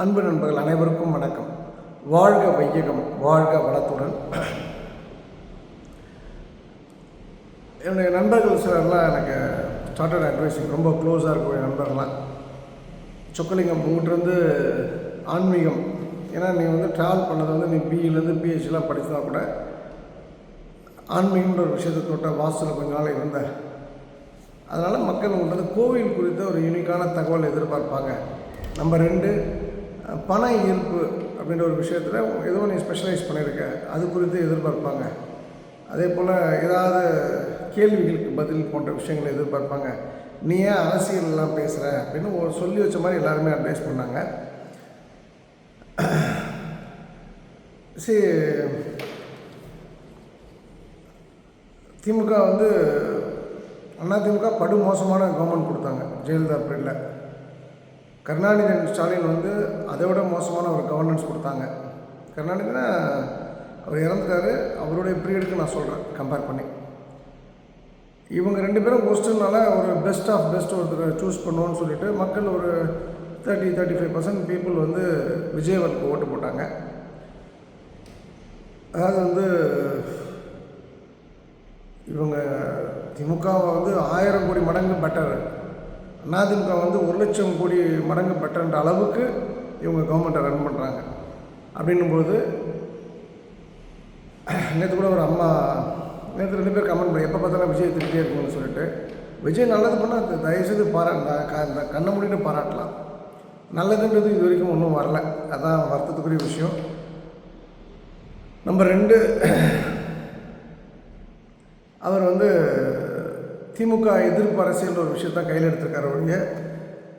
அன்பு நண்பர்கள் அனைவருக்கும் வணக்கம். வாழ்க வையகம், வாழ்க வளத்துடன். என்னுடைய நண்பர்கள் சிலர்லாம் எனக்கு ஸ்டார்டட் அட்வைஸிங், ரொம்ப க்ளோஸாக இருக்கக்கூடிய நண்பர்கள்லாம், சொக்கலிங்கம் உங்கள்கிட்டருந்து ஆன்மீகம், ஏன்னா நீ ட்ராவல் பண்ணது நீ பிஇலேருந்து பிஹெச்லாம் படித்தா கூட ஆன்மீகம்ன்ற ஒரு விஷயத்தை தொட்ட வாசலில் கொஞ்ச நாள் இருந்த, அதனால் மக்கள் உங்கள்கிட்ட கோவில் குறித்த ஒரு யூனிக்கான தகவல் எதிர்பார்ப்பாங்க. நம்பர் 2, பண ஈர்ப்பு அப்படின்ற ஒரு விஷயத்தில் ஏதோ நீ ஸ்பெஷலைஸ் பண்ணியிருக்க, அது குறித்து எதிர்பார்ப்பாங்க. அதே போல் ஏதாவது கேள்விகளுக்கு பதில் போன்ற விஷயங்களை எதிர்பார்ப்பாங்க. நீ ஏன் அரசியல்லாம் பேசுகிற அப்படின்னு ஒரு சொல்லி வச்ச மாதிரி எல்லாருமே அட்வைஸ் பண்ணாங்க. சரி, திமுக அதிமுக படு மோசமான கவர்மெண்ட் கொடுத்தாங்க ஜெயலலிதா பீரியடில். கருணாநிதி ஸ்டாலின் அதை விட மோசமான ஒரு கவர்னன்ஸ் கொடுத்தாங்க. கருணாநிதினா அவர் இறந்துட்டார், அவருடைய பீரியடுக்கு நான் சொல்கிறேன் கம்பேர் பண்ணி. இவங்க 2 பேரும் ஒஸ்ட்டுனால ஒரு பெஸ்ட் ஆஃப் பெஸ்ட் ஒருத்தர் சூஸ் பண்ணுவோன்னு சொல்லிட்டு மக்கள் ஒரு 30-35% பீப்புள் விஜயவருக்கு ஓட்டு போட்டாங்க. அதாவது இவங்க திமுகவை 1000 கோடி மடங்கு பெட்டர், அதிமுக 1,00,000 கோடி மடங்கு பெட்டர்ன்ற அளவுக்கு இவங்க கவர்மெண்ட்டை ரன் பண்ணுறாங்க. அப்படின்னும்போது நேற்று கூட ஒரு அம்மா, நேற்று 2 பேர் கமெண்ட் பண்ணி எப்போ பார்த்தாலும் விஜய் திருப்தியாக இருக்குன்னு சொல்லிட்டு, விஜய் நல்லது பண்ணால் அது தயவுசெய்து இந்த கண்ணை மூடிட்டு பாராட்டலாம். நல்லதுன்றது இது வரைக்கும் ஒன்றும் வரல, அதான் வருத்தத்துக்குரிய விஷயம். நம்பர் 2, அவர் திமுக எதிர்ப்பு அரசியல் ஒரு விஷயத்தான் கையில் எடுத்திருக்காரு ஒழிய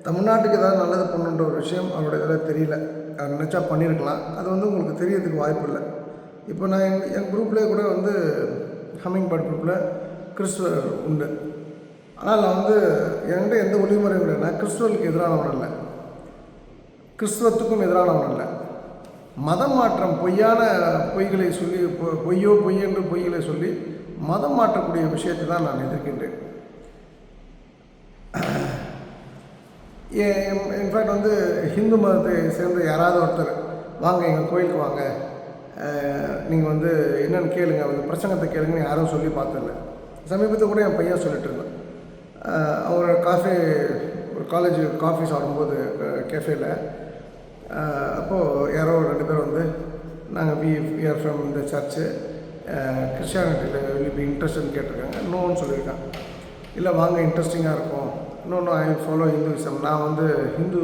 தமிழ்நாட்டுக்கு ஏதாவது நல்லது பண்ணுன்ற ஒரு விஷயம் அவருடைய இதில் தெரியல. அவர் நினச்சா பண்ணியிருக்கலாம், அது உங்களுக்கு தெரியறதுக்கு வாய்ப்பு இல்லை. இப்போ நான் என் குரூப்லேயே கூட ஹம்மிங் பேர்ட் குரூப்பில் கிறிஸ்துவர் உண்டு. ஆனால் நான் என்கிட்ட எந்த ஒளிமுறையும் இல்லை. நான் கிறிஸ்துவருக்கு எதிரானவன் இல்லை, கிறிஸ்துவத்துக்கும் எதிரானவன் இல்லை. மதம் மாற்றம், பொய்களை சொல்லி பொய்யென்று பொய்களை சொல்லி மதம் மாற்றக்கூடிய விஷயத்தை தான் நான் எதிர்க்கின்றேன். இன்ஃபேக்ட் ஹிந்து மதத்தை சேர்ந்த யாராவது ஒருத்தர் வாங்க எங்கள் கோயிலுக்கு வாங்க, நீங்கள் என்னென்னு கேளுங்க, பிரசங்கத்தை கேளுங்கன்னு யாரும் சொல்லி பார்த்ததில்ல. சமீபத்தில் கூட என் பையன் சொல்லிட்டு இருந்தேன். அவர் ஒரு காலேஜ் காஃபி சாப்பிடும்போது கேஃபேல, அப்போது யாரோ 2 பேர் நாங்கள் வி ஆர் ஃப்ரம் இந்த சர்ச்சு, கிறிஸ்டியானிட்டியில் வில் பி இன்ட்ரெஸ்ட்னு கேட்டிருக்காங்க. நோன்னு சொல்லியிருக்காங்க. இல்லை வாங்க, இன்ட்ரெஸ்டிங்காக இருக்கும். இன்னொன்று ஐ ஃபாலோ ஹிந்துவிசம், நான் ஹிந்து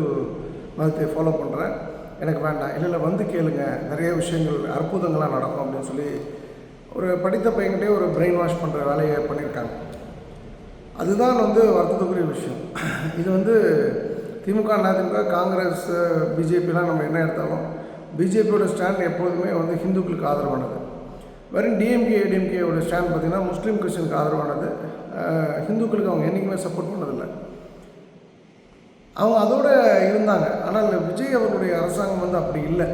மதத்தை ஃபாலோ பண்ணுறேன், எனக்கு வேண்டாம். இல்லை கேளுங்க, நிறைய விஷயங்கள் அற்புதங்களாக நடக்கும் அப்படின்னு சொல்லி ஒரு படித்த பையன்கிட்டே ஒரு பிரெயின் வாஷ் பண்ணுற வேலையை பண்ணியிருக்காங்க. அதுதான் வருத்தத்துக்குரிய விஷயம். இது திமுக, அதிமுக, காங்கிரஸ், பிஜேபிலாம் நம்ம என்ன எடுத்தாலும் பிஜேபியோட ஸ்டாண்ட் எப்போதுமே ஹிந்துக்களுக்கு ஆதரவானது. வெறும் டிஎம்கே ஏடிஎம்கேயோட ஸ்டாண்ட் பார்த்திங்கன்னா முஸ்லீம் கிறிஸ்டினுக்கு ஆதரவானது. ஹிந்துக்களுக்கு அவங்க என்றைக்குமே சப்போர்ட் பண்ணதில்லை. அவங்க அதோடு இருந்தாங்க. ஆனால் விஜய் அவர்களுடைய அரசாங்கம் அப்படி இல்லை.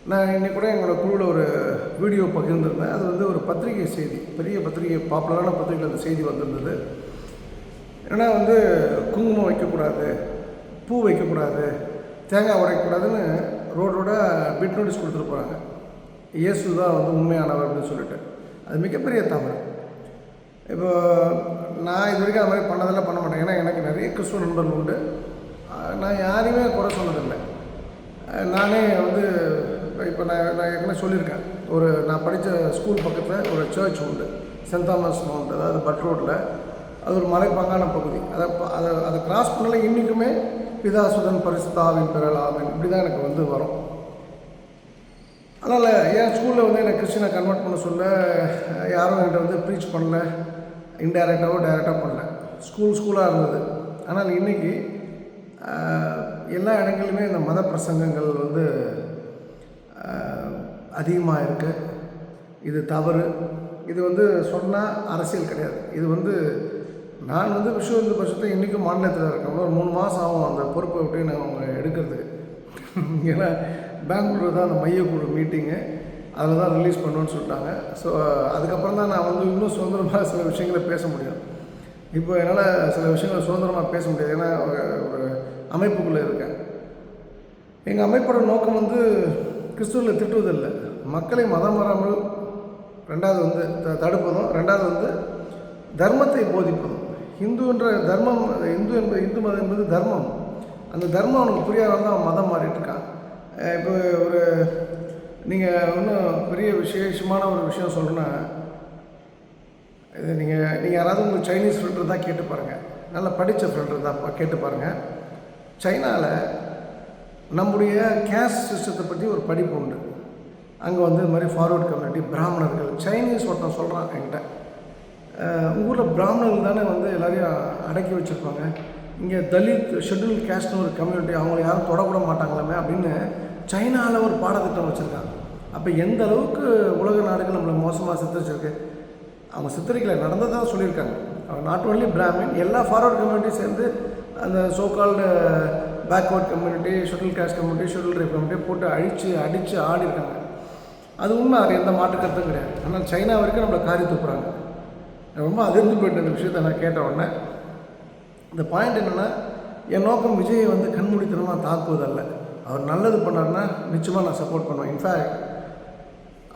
நான் இன்றைக்கி கூட எங்களோட குழுவில் ஒரு வீடியோ பகிர்ந்திருந்தேன். அது ஒரு பத்திரிகை செய்தி, பெரிய பத்திரிகை, பாப்புலரான பத்திரிகையில் அந்த செய்தி வந்திருந்தது. ஏன்னா குங்குமம் வைக்கக்கூடாது, பூ வைக்கக்கூடாது, தேங்காய் உடைக்கக்கூடாதுன்னு ரோடோட பிட் நோட்டீஸ் கொடுத்துட்டு போகிறாங்க. இயேசு தான் உண்மையானவர் அப்படின்னு சொல்லிட்டு. அது மிகப்பெரிய தவறு. இப்போ நான் இது வரைக்கும் அது மாதிரி பண்ணதெல்லாம் பண்ண மாட்டேன். ஏன்னா எனக்கு நிறைய கிறிஸ்துவ நண்பர்கள் உண்டு. நான் யாரையுமே குறை சொன்னதில்லை. நானே இப்போ நான் ஏற்கனவே சொல்லியிருக்கேன், நான் படித்த ஸ்கூல் பக்கத்தில் ஒரு சர்ச் உண்டு, சென்ட் தாமஸ் மவுண்ட், அதாவது பட் ரோட்டில். அது ஒரு மலைப்பாங்கான பகுதி. அதை கிராஸ் பண்ணல இன்றைக்குமே பிதாசுதன் பரிசுத்தாவின் பிறல் ஆவின் இப்படி தான் எனக்கு வரும். அதனால் என் ஸ்கூலில் என்னை கிறிஸ்டினை கன்வெர்ட் பண்ண சொல்ல யாரும் என்கிட்ட ப்ரீச் பண்ணல, இன்டைரக்டாகவோ டைரெக்டாக பண்ணல. ஸ்கூலாக இருந்தது. ஆனால் இன்றைக்கி எல்லா இடங்களிலுமே இந்த மத பிரசங்கங்கள் அதிகமாக இருக்குது. இது தவறு. இது சொன்னால் அரசியல் கிடையாது. இது நான் விஸ்வ இந்து பட்சத்தில் இன்றைக்கும் மாநிலத்தில் இருக்கேன். ஒரு 3 மாதம் ஆகும் அந்த பொறுப்பை விட்டு நான் அவங்க எடுக்கிறதுக்கு. ஏன்னா பெங்களூர் தான் அந்த மையக்குழு மீட்டிங்கு, அதில் தான் ரிலீஸ் பண்ணுன்னு சொல்லிட்டாங்க. ஸோ அதுக்கப்புறம் தான் நான் இன்னும் சுதந்திரமாக சில விஷயங்களை பேச முடியும். இப்போ என்னால் சில விஷயங்களை சுதந்திரமாக பேச முடியாது. ஏன்னா ஒரு அமைப்புக்குள்ளே இருக்கேன். எங்கள் அமைப்போட நோக்கம் வந்து கிறிஸ்துவில் திட்டுவதில்லை, மக்களை மதம் வராமல் ரெண்டாவது வந்து தடுப்பதும், ரெண்டாவது வந்து தர்மத்தை போதிப்பதும். இந்துன்ற தர்மம், இந்து மதம் என்பது தர்மம். அந்த தர்மம் அவனுக்கு புரியாதவங்க தான் அவன் மதம் மாறிட்டுருக்கான். இப்போ ஒரு நீங்கள் இன்னும் பெரிய விசேஷமான ஒரு விஷயம் சொல்லணுன்னா, இது நீங்கள் யாராவது உங்களுக்கு சைனீஸ் ஃப்ரெண்ட் தான் கேட்டு பாருங்கள், நல்லா படித்த ஃப்ரெண்ட் தான் கேட்டு பாருங்கள். சைனாவில் நம்முடைய கேஸ்ட் சிஸ்டத்தை பற்றி ஒரு படிப்பு உண்டு. அங்கே வந்து இது மாதிரி ஃபார்வர்ட் கம்யூனிட்டி, பிராமணர்கள், சைனீஸ் ஒருத்தன் சொல்கிறான் என்கிட்ட, உங்கள் ஊரில் பிராமணர்கள் தானே வந்து எல்லோரையும் அடக்கி வச்சுருப்பாங்க, இங்கே தலித் ஷெட்யூல் கேஸ்ட்னு ஒரு கம்யூனிட்டி, அவங்கள யாரும் தொடக்கூட மாட்டாங்களாமே அப்படின்னு சைனாவில் ஒரு பாடத்திட்டம் வச்சுருக்காங்க. அப்போ எந்த அளவுக்கு உலக நாடுகள் நம்மளை மோசமாக சித்தரிச்சிருக்கு. அவங்க சித்தரிக்கலை, நடந்ததாக சொல்லியிருக்காங்க. அவங்க நாட் ஒன்லி பிராமின், எல்லா ஃபார்வர்ட் கம்யூனிட்டியும் சேர்ந்து அந்த so called backward community, schedule caste community, schedule tribe community போட்டு அடித்து ஆடி இருக்காங்க. அது உண்மை, அது எந்த மாற்று கருத்தும் கிடையாது. ஆனால் சைனா வரைக்கும் நம்மளை காரி துப்புறாங்க. ரொம்ப அதிர்ந்து போய்ட்டு இந்த விஷயத்தை நான் கேட்ட உடனே இந்த பாயிண்ட் என்னென்னா, என் நோக்கம் விஜயை வந்து கண்மூடித்தனமாக தாக்குவதல்ல. அவர் நல்லது பண்ணார்னா நிச்சயமாக நான் சப்போர்ட் பண்ணுவேன். இன்ஃபேக்ட்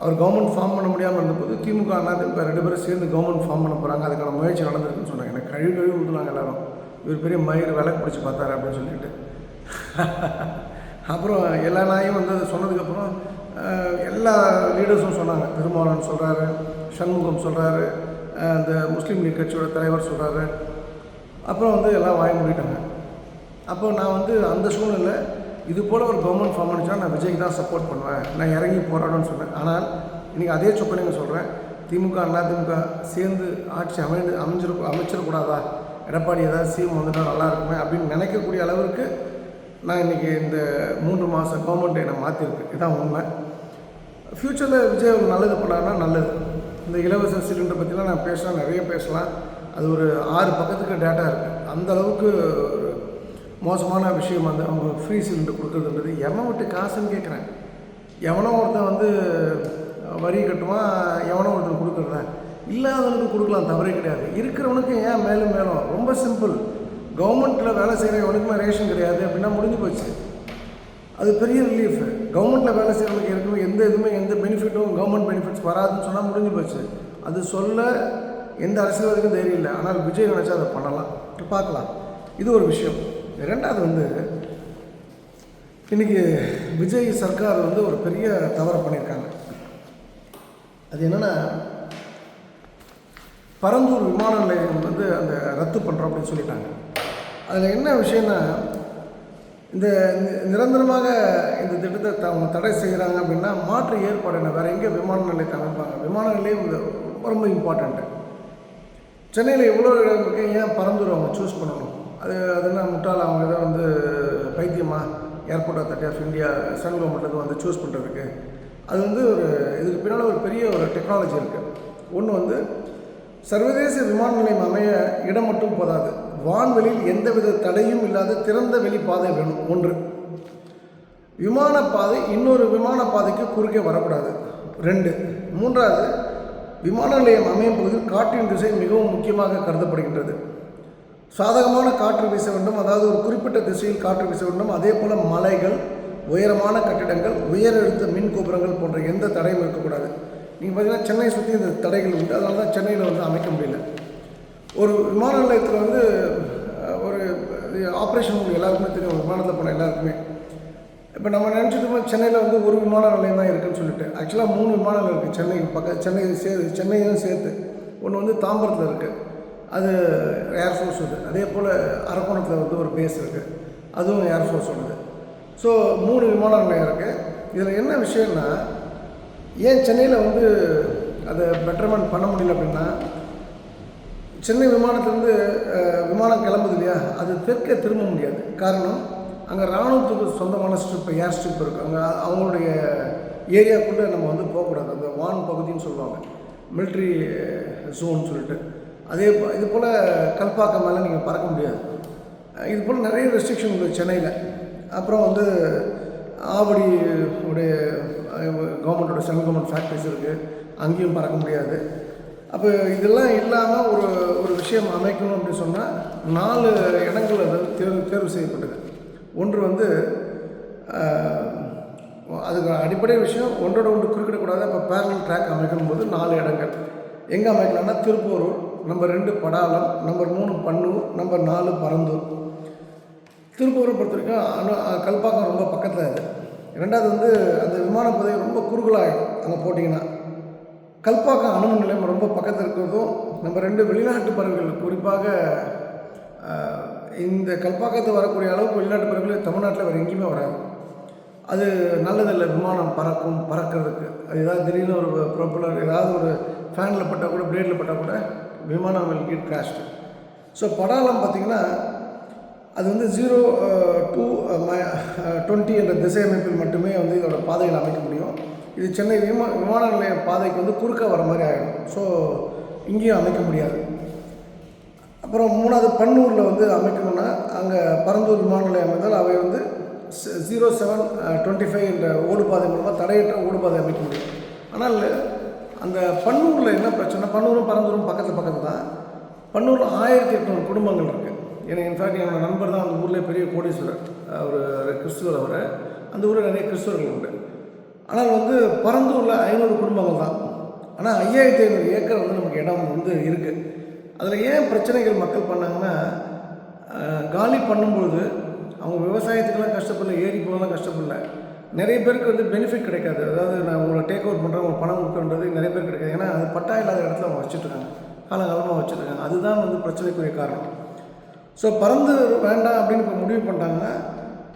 அவர் கவர்மெண்ட் ஃபார்ம் பண்ண முடியாமல் இருந்தபோது திமுக அதிமுக 2 பேரும் சேர்ந்து கவர்மெண்ட் ஃபார்ம் பண்ண போகிறாங்க, அதுக்கான முயற்சி நடந்திருக்குன்னு சொன்னாங்க. எனக்கு கழுவி ஊற்றுனாங்க எல்லோரும், இவர் பெரிய மயிர் விளக்கு பிடிச்சி பார்த்தாரு அப்படின்னு சொல்லிட்டு. அப்புறம் எல்லா நாயும் வந்து அதை சொன்னதுக்கப்புறம் எல்லா லீடர்ஸும் சொன்னாங்க. திருமாவளவன் சொல்கிறாரு, சண்முகம் சொல்கிறாரு, அந்த முஸ்லீம் லீக் கட்சியோட தலைவர் சொல்கிறாரு. அப்புறம் வந்து எல்லாம் வாங்கி மூடிட்டாங்க. அப்போ நான் வந்து அந்த சூழ்நிலை இது போல் ஒரு கவர்மெண்ட் ஃபார்ம் பண்ணிச்சுன்னா நான் விஜய்க்கு தான் சப்போர்ட் பண்ணுவேன், நான் இறங்கி போராடணும்னு சொன்னேன். ஆனால் இன்றைக்கி அதே சொப்பனைங்க சொல்கிறேன், திமுக அதிமுக சேர்ந்து ஆட்சி அமைச்சிடக்கூடாதா, எடப்பாடி ஏதாவது சிஎம் வந்துட்டால் நல்லா இருக்குமே அப்படின்னு நினைக்கக்கூடிய அளவிற்கு நான் இன்றைக்கி இந்த 3 மாதம் கவர்மெண்ட்டை என்னை மாற்றிருக்கு. இதுதான் உண்மை. ஃப்யூச்சரில் விஜய் ஒரு நல்லது பண்ணாருன்னா நல்லது. இந்த இலவச சிலிண்டர் பற்றிலாம் நான் பேசலாம், நிறைய பேசலாம். அது ஒரு 6 பக்கத்துக்கு டேட்டா இருக்குது. அந்த அளவுக்கு ஒரு மோசமான விஷயம் வந்து அவங்க ஃப்ரீ சிலிண்டர் கொடுக்குறதுன்றது. எவன் விட்டு காசுன்னு கேட்குறேன். எவனோ ஒருத்தன் வந்து வரி கட்டுவான், எவனோ ஒருத்தன் கொடுக்குறதா, இல்லாதவனுக்கு கொடுக்கலாம், தவறே கிடையாது. இருக்கிறவனுக்கு ஏன் மேலும் மேலும், ரொம்ப சிம்பிள். கவர்மெண்ட்டில் வேலை செய்கிறவனுக்குமே ரேஷன் கிடையாது அப்படின்னா முடிஞ்சு போச்சு. அது பெரிய ரிலீஃப். கவர்மெண்ட்டில் வேலை செய்கிறவனுக்கு ஏற்கனவே எந்த பெனிஃபிட்டும் கவர்மெண்ட் பெனிஃபிட்ஸ் வராதுன்னு சொன்னால் முடிஞ்சு போச்சு. அது சொல்ல எந்த அரசியல்வாதிக்கும் தைரியம் இல்லை. ஆனால் விஜய் நினச்சா அதை பண்ணலாம், பார்க்கலாம். இது ஒரு விஷயம். ரெண்டாவது வந்து இன்றைக்கி விஜய் சர்க்கார் வந்து ஒரு பெரிய தவறை பண்ணியிருக்காங்க. அது என்னென்னா, பரந்தூர் விமான நிலையம் வந்து அந்த ரத்து பண்ணுறோம் அப்படின்னு சொல்லிட்டாங்க. அதில் என்ன விஷயம்னா, இந்த நிரந்தரமாக இந்த திட்டத்தை அவங்க தடை செய்கிறாங்க அப்படின்னா மாற்று ஏற்பாடு என்ன, வேறு எங்கே விமான நிலையத்தை அமைப்பாங்க? விமான நிலையம் ரொம்ப இம்பார்ட்டண்ட்டு. சென்னையில் எவ்வளோ இடம் இருக்குது, ஏன் பரந்தூர் அவங்க சூஸ் பண்ணணும்? அது என்ன முட்டாள், அவங்க இதை வந்து பைத்தியமாக airport authority of India central கவர்மெண்ட்டுக்கு வந்து சூஸ் பண்ணுறதுக்கு? அது வந்து இதுக்கு பின்னால் ஒரு பெரிய ஒரு டெக்னாலஜி இருக்குது. ஒன்று வந்து சர்வதேச விமான நிலையம் அமைய இடம் மட்டும் போதாது, வான்வெளியில் எந்தவித தடையும் இல்லாத திறந்த வெளி பாதை வேணும். ஒன்று, விமானப்பாதை இன்னொரு விமான பாதைக்கு குறுக்கே வரக்கூடாது. 2, மூன்றாவது, விமான நிலையம் அமையும் பகுதியில் காற்றின் திசை மிகவும் முக்கியமாக கருதப்படுகின்றது. சாதகமான காற்று வீச வேண்டும், அதாவது ஒரு குறிப்பிட்ட திசையில் காற்று வீச வேண்டும். அதே போல் மலைகள், உயரமான கட்டிடங்கள், உயர் அழுத்த மின் கோபுரங்கள் போன்ற எந்த தடையும் இருக்கக்கூடாது. நீங்கள் பார்த்தீங்கன்னா சென்னை சுற்றி இந்த தடைகள் உண்டு. அதனால தான் சென்னையில் வந்து அமைக்க முடியல. ஒரு விமான நிலையத்தில் வந்து ஒரு ஆப்ரேஷன் உங்களுக்கு எல்லாருக்குமே தெரியும், விமானத்தில் போன எல்லாருக்குமே. இப்போ நம்ம நினச்சிட்டு சென்னையில் வந்து ஒரு விமான நிலையம் தான் இருக்குதுன்னு சொல்லிட்டு, ஆக்சுவலாக 3 விமான நிலையம் இருக்குது சென்னைக்கு சென்னையும் சேர்த்து. ஒன்று வந்து தாம்பரத்தில் இருக்குது, அது ஏர்ஃபோர்ஸ் வருது. அதே போல் அரக்கோணத்தில் வந்து ஒரு பேஸ் இருக்குது, அதுவும் ஏர்ஃபோர்ஸ் வருது. ஸோ 3 விமான நிலையம் இருக்குது. இதில் என்ன விஷயம்னா, ஏன் சென்னையில் வந்து அதை பெட்டர்மெண்ட் பண்ண முடியல அப்படின்னா, சென்னை விமானத்துலேருந்து விமானம் கிளம்புது இல்லையா, அது தெற்கே திரும்ப முடியாது. காரணம், அங்கே இராணுவத்துக்கு சொந்தமான ஸ்ட்ரிப், ஏர் ஸ்ட்ரிப் இருக்குது. அங்கே அவங்களுடைய ஏரியாக்குள்ளே நம்ம வந்து போகக்கூடாது. அந்த வான் பகுதின்னு சொல்லுவாங்க, மிலிட்ரி ஜோன் சொல்லிட்டு. இது போல் கல்பாக்கம் மேலே நீங்கள் பறக்க முடியாது. இது போல் நிறைய ரெஸ்ட்ரிக்ஷன் இருக்குது சென்னையில். அப்புறம் வந்து ஆவடி உடைய கவர்மெண்ட்டோட சென்ட்ரல் கவர்மெண்ட் ஃபேக்ட்ரிஸ் இருக்குது, அங்கேயும் பறக்க முடியாது. அப்போ இதெல்லாம் இல்லாமல் ஒரு விஷயம் அமைக்கணும் அப்படின்னு சொன்னால் 4 இடங்கள் அது தேர்வு செய்யப்பட்டது. ஒன்று வந்து அதுக்கு அடிப்படை விஷயம் ஒன்றோட ஒன்று குறுக்கிடக்கூடாது. அப்போ பேரலல் ட்ராக் அமைக்கும் போது 4 இடங்கள் எங்கே அமைக்கலாம்னா Thiruporur, number 2 Padalam, number 3 Pannur, number 4 Parandur. திருப்பூரை பொறுத்த வரைக்கும் கல்பாக்கம் ரொம்ப பக்கத்தில் இது. ரெண்டாவது வந்து அந்த விமான பதவி ரொம்ப குறுகலாகிடும் அங்கே போட்டிங்கன்னா. கல்பாக்கம் அணுமின் நிலையம் ரொம்ப பக்கத்தில் இருக்கிறதும், நம்பர் 2 வெளிநாட்டு பறவைகள் குறிப்பாக இந்த கல்பாக்கத்தை வரக்கூடிய அளவுக்கு வெளிநாட்டு பறவைகள் தமிழ்நாட்டில் வேறு எங்கேயுமே வராது. அது நல்லதில்லை. விமானம் பறக்கிறதுக்கு அது ஏதாவது திடீர்னு ஒரு ப்ரொப்பலர் ஏதாவது ஒரு ஃபேனில் பட்டால் கூட பிளேடில் பட்டால் கூட விமானம் வில் கெட் கிராஷ்டு. ஸோ படாலம் பார்த்திங்கன்னா அது வந்து 0 to 20 என்ற திசை அமைப்பில் மட்டுமே வந்து இதோட பாதைகள் அமைக்க முடியும். இது சென்னை விமான நிலைய பாதைக்கு வந்து குறுக்க வர மாதிரி ஆகிடும். ஸோ இங்கேயும் அமைக்க முடியாது. அப்புறம் 3வது பன்னூரில் வந்து அமைக்கணும்னா அங்கே பரந்தூர் விமான நிலையம் அமைந்தால் அவை வந்து 0725 என்ற ஓடுபாதை மூலமாக தடையற்ற ஓடுபாதை அமைக்க முடியும். ஆனால் அந்த பன்னூரில் என்ன பிரச்சனை, பன்னூரும் பரந்தூரும் பக்கத்தில் தான். பன்னூரில் 1800 குடும்பங்கள் இருக்குது. எனக்கு இன்ஃபேக்ட் என்னோடய நண்பர் தான் அந்த ஊரில் பெரிய கோடீஸ்வரர், அவர் கிறிஸ்துவர். அவர் அந்த ஊரில் நிறைய கிறிஸ்துவர்கள் உண்டு. ஆனால் வந்து பரந்தூரில் 500 குடும்பங்கள் தான். ஆனால் 5500 ஏக்கர் வந்து நமக்கு இடம் வந்து இருக்குது. அதில் ஏன் பிரச்சனைகள் மக்கள் பண்ணாங்கன்னா, காலி பண்ணும்பொழுது அவங்க விவசாயத்துக்கெல்லாம் கஷ்டப்படல, ஏரி போகலாம் கஷ்டப்படல. நிறைய பேருக்கு வந்து பெனிஃபிட் கிடைக்காது. அதாவது நான் உங்களை டேக் அவுட் பண்ணுறேன், உங்களுக்கு பணம் கொடுக்குன்றது நிறைய பேர் கிடைக்காது. ஏன்னா அது பட்டா இல்லாத இடத்துல அவங்க வச்சுட்ருக்காங்க, காலகாலமாக வச்சுருக்காங்க. அதுதான் வந்து பிரச்சனைக்குரிய காரணம். ஸோ பறந்து வேண்டாம் அப்படின்னு இப்போ முடிவு பண்ணிட்டாங்கன்னா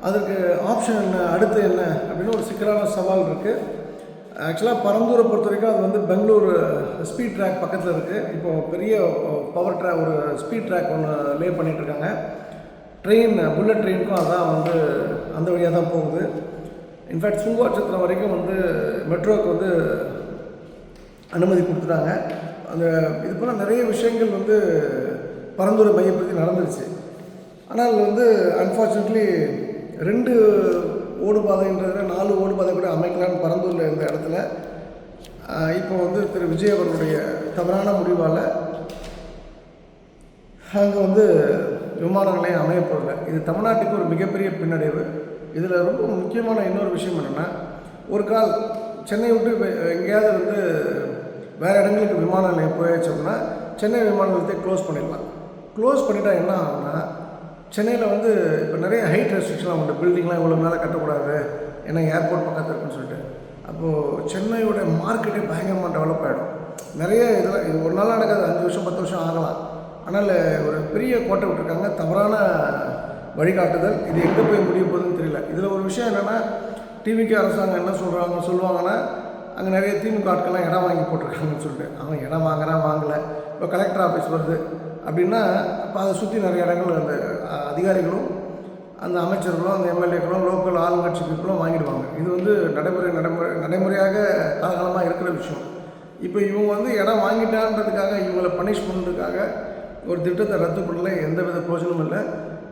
அதுக்கு ஆப்ஷன் என்ன, அடுத்து என்ன அப்படின்னு ஒரு சிக்கலான சவால் இருக்குது. ஆக்சுவலாக பரந்தூரை பொறுத்த வரைக்கும் அது வந்து பெங்களூர் ஸ்பீட் ட்ராக் பக்கத்தில் இருக்குது. இப்போது பெரிய பவர் ட்ராக், ஒரு ஸ்பீட் ட்ராக் ஒன்று லே பண்ணிகிட்ருக்காங்க. ட்ரெயின், புல்லட் ட்ரெயினுக்கும் அதான் வந்து அந்த வழியாக தான் போகுது. இன்ஃபேக்ட் சுங்குவாட்சத்திரம் வரைக்கும் வந்து மெட்ரோவுக்கு வந்து அனுமதி கொடுத்துட்டாங்க. அந்த இது போல் நிறைய விஷயங்கள் வந்து பரந்தூரை மையப்படுத்தி நடந்துருச்சு. ஆனால் வந்து அன்ஃபார்ச்சுனேட்லி 2 ஓடுபாதைன்றத 4 ஓடுபாதை கூட அமைக்கலான்னு பரந்தூரில் இருந்த இடத்துல இப்போ வந்து திரு விஜய் அவர்களுடைய தவறான முடிவால் அங்கே வந்து விமான நிலையம் அமையப்படலை. இது தமிழ்நாட்டுக்கு ஒரு மிகப்பெரிய பின்னடைவு. இதில் ரொம்ப முக்கியமான இன்னொரு விஷயம் என்னென்னா, ஒரு கால் சென்னை விட்டு எங்கேயாவது வந்து வேறு இடங்களுக்கு விமான நிலையம் போயிடுச்சோம்னா சென்னை விமான நிலையத்தை க்ளோஸ் பண்ணிடலாம். க்ளோஸ் பண்ணிட்டா என்ன ஆகும்னா, சென்னையில் வந்து இப்போ நிறைய ஹைட் ரெஸ்ட்ரிக்ஷன்லாம் உண்டு. பில்டிங்லாம் இவ்வளோ மேலே கட்டக்கூடாது, ஏன்னா ஏர்போர்ட் பக்கத்தில் இருக்குன்னு சொல்லிட்டு. அப்போது சென்னையோட மார்க்கெட்டே பயங்கரமாக டெவலப் ஆகிடும். நிறைய இதெல்லாம் இது ஒரு நாள் நடக்காது, 5 வருஷம் 10 வருஷம் ஆகலாம். ஆனால் ஒரு பெரிய கோட்டை விட்டுருக்காங்க, தவறான வழிகாட்டுதல். இது எங்கே போய் முடிய போகுதுன்னு தெரியல. இதில் ஒரு விஷயம் என்னென்னா, டிவிக்கு அரசாங்கம் என்ன சொல்லுவாங்கன்னா அங்கே நிறைய திமுக ஆட்கள்லாம் இடம் வாங்கி போட்டிருக்காங்கன்னு சொல்லிட்டு. அவன் இடம் வாங்கலை. இப்போ கலெக்டர் ஆஃபீஸ் வருது அப்படின்னா அப்போ அதை சுற்றி நிறைய இடங்கள் அந்த அதிகாரிகளும் அந்த அமைச்சர்களும் அந்த எம்எல்ஏக்களும் லோக்கல் ஆளுங்கட்சி பீப்புளும் வாங்கிடுவாங்க. இது வந்து நடைமுறையாக காலகாலமாக இருக்கிற விஷயம். இப்போ இவங்க வந்து இடம் வாங்கிட்டான்றதுக்காக இவங்களை பனிஷ் பண்ணுறதுக்காக ஒரு திட்டத்தை ரத்து பண்ணல, எந்த வித பிரயோஜனமும் இல்லை.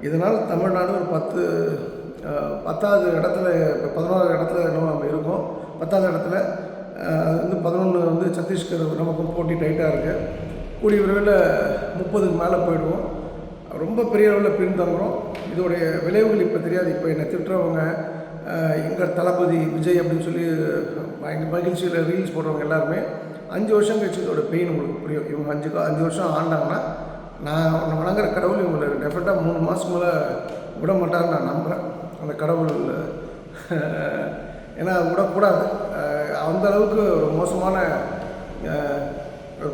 இதனால் தமிழ்நாடு ஒரு 10வது இடத்துல, இப்போ 11வது இடத்துல நம்ம இருக்கோம். 10வது இடத்துல அது வந்து 11 வந்து சத்தீஸ்கர் நமக்கும் போட்டி டைட்டாக இருக்குது. கூடிய விரைவில் 30க்கு மேலே போயிடுவோம். ரொம்ப பெரிய அளவில் பின்தங்குறோம். இதோடைய விளைவுகள் இப்போ தெரியாது. இப்போ என்னை திட்டுறவங்க, எங்கள் தளபதி விஜய் அப்படின்னு சொல்லி மகிழ்ச்சியில் ரீல்ஸ் போடுறவங்க எல்லாருமே 5 வருஷம் கழிச்சு இதோட பெயின் உங்களுக்கு புரியும். இவங்க 5 வருஷம் ஆண்டாங்கன்னா நான் வணங்குற கடவுள் இவங்களை டெஃபினட்டாக 3 மாதம் மேலே விட மாட்டாருன்னு நான் நம்புகிறேன். அந்த கடவுள் ஏன்னா விடக்கூடாது. அந்த அளவுக்கு மோசமான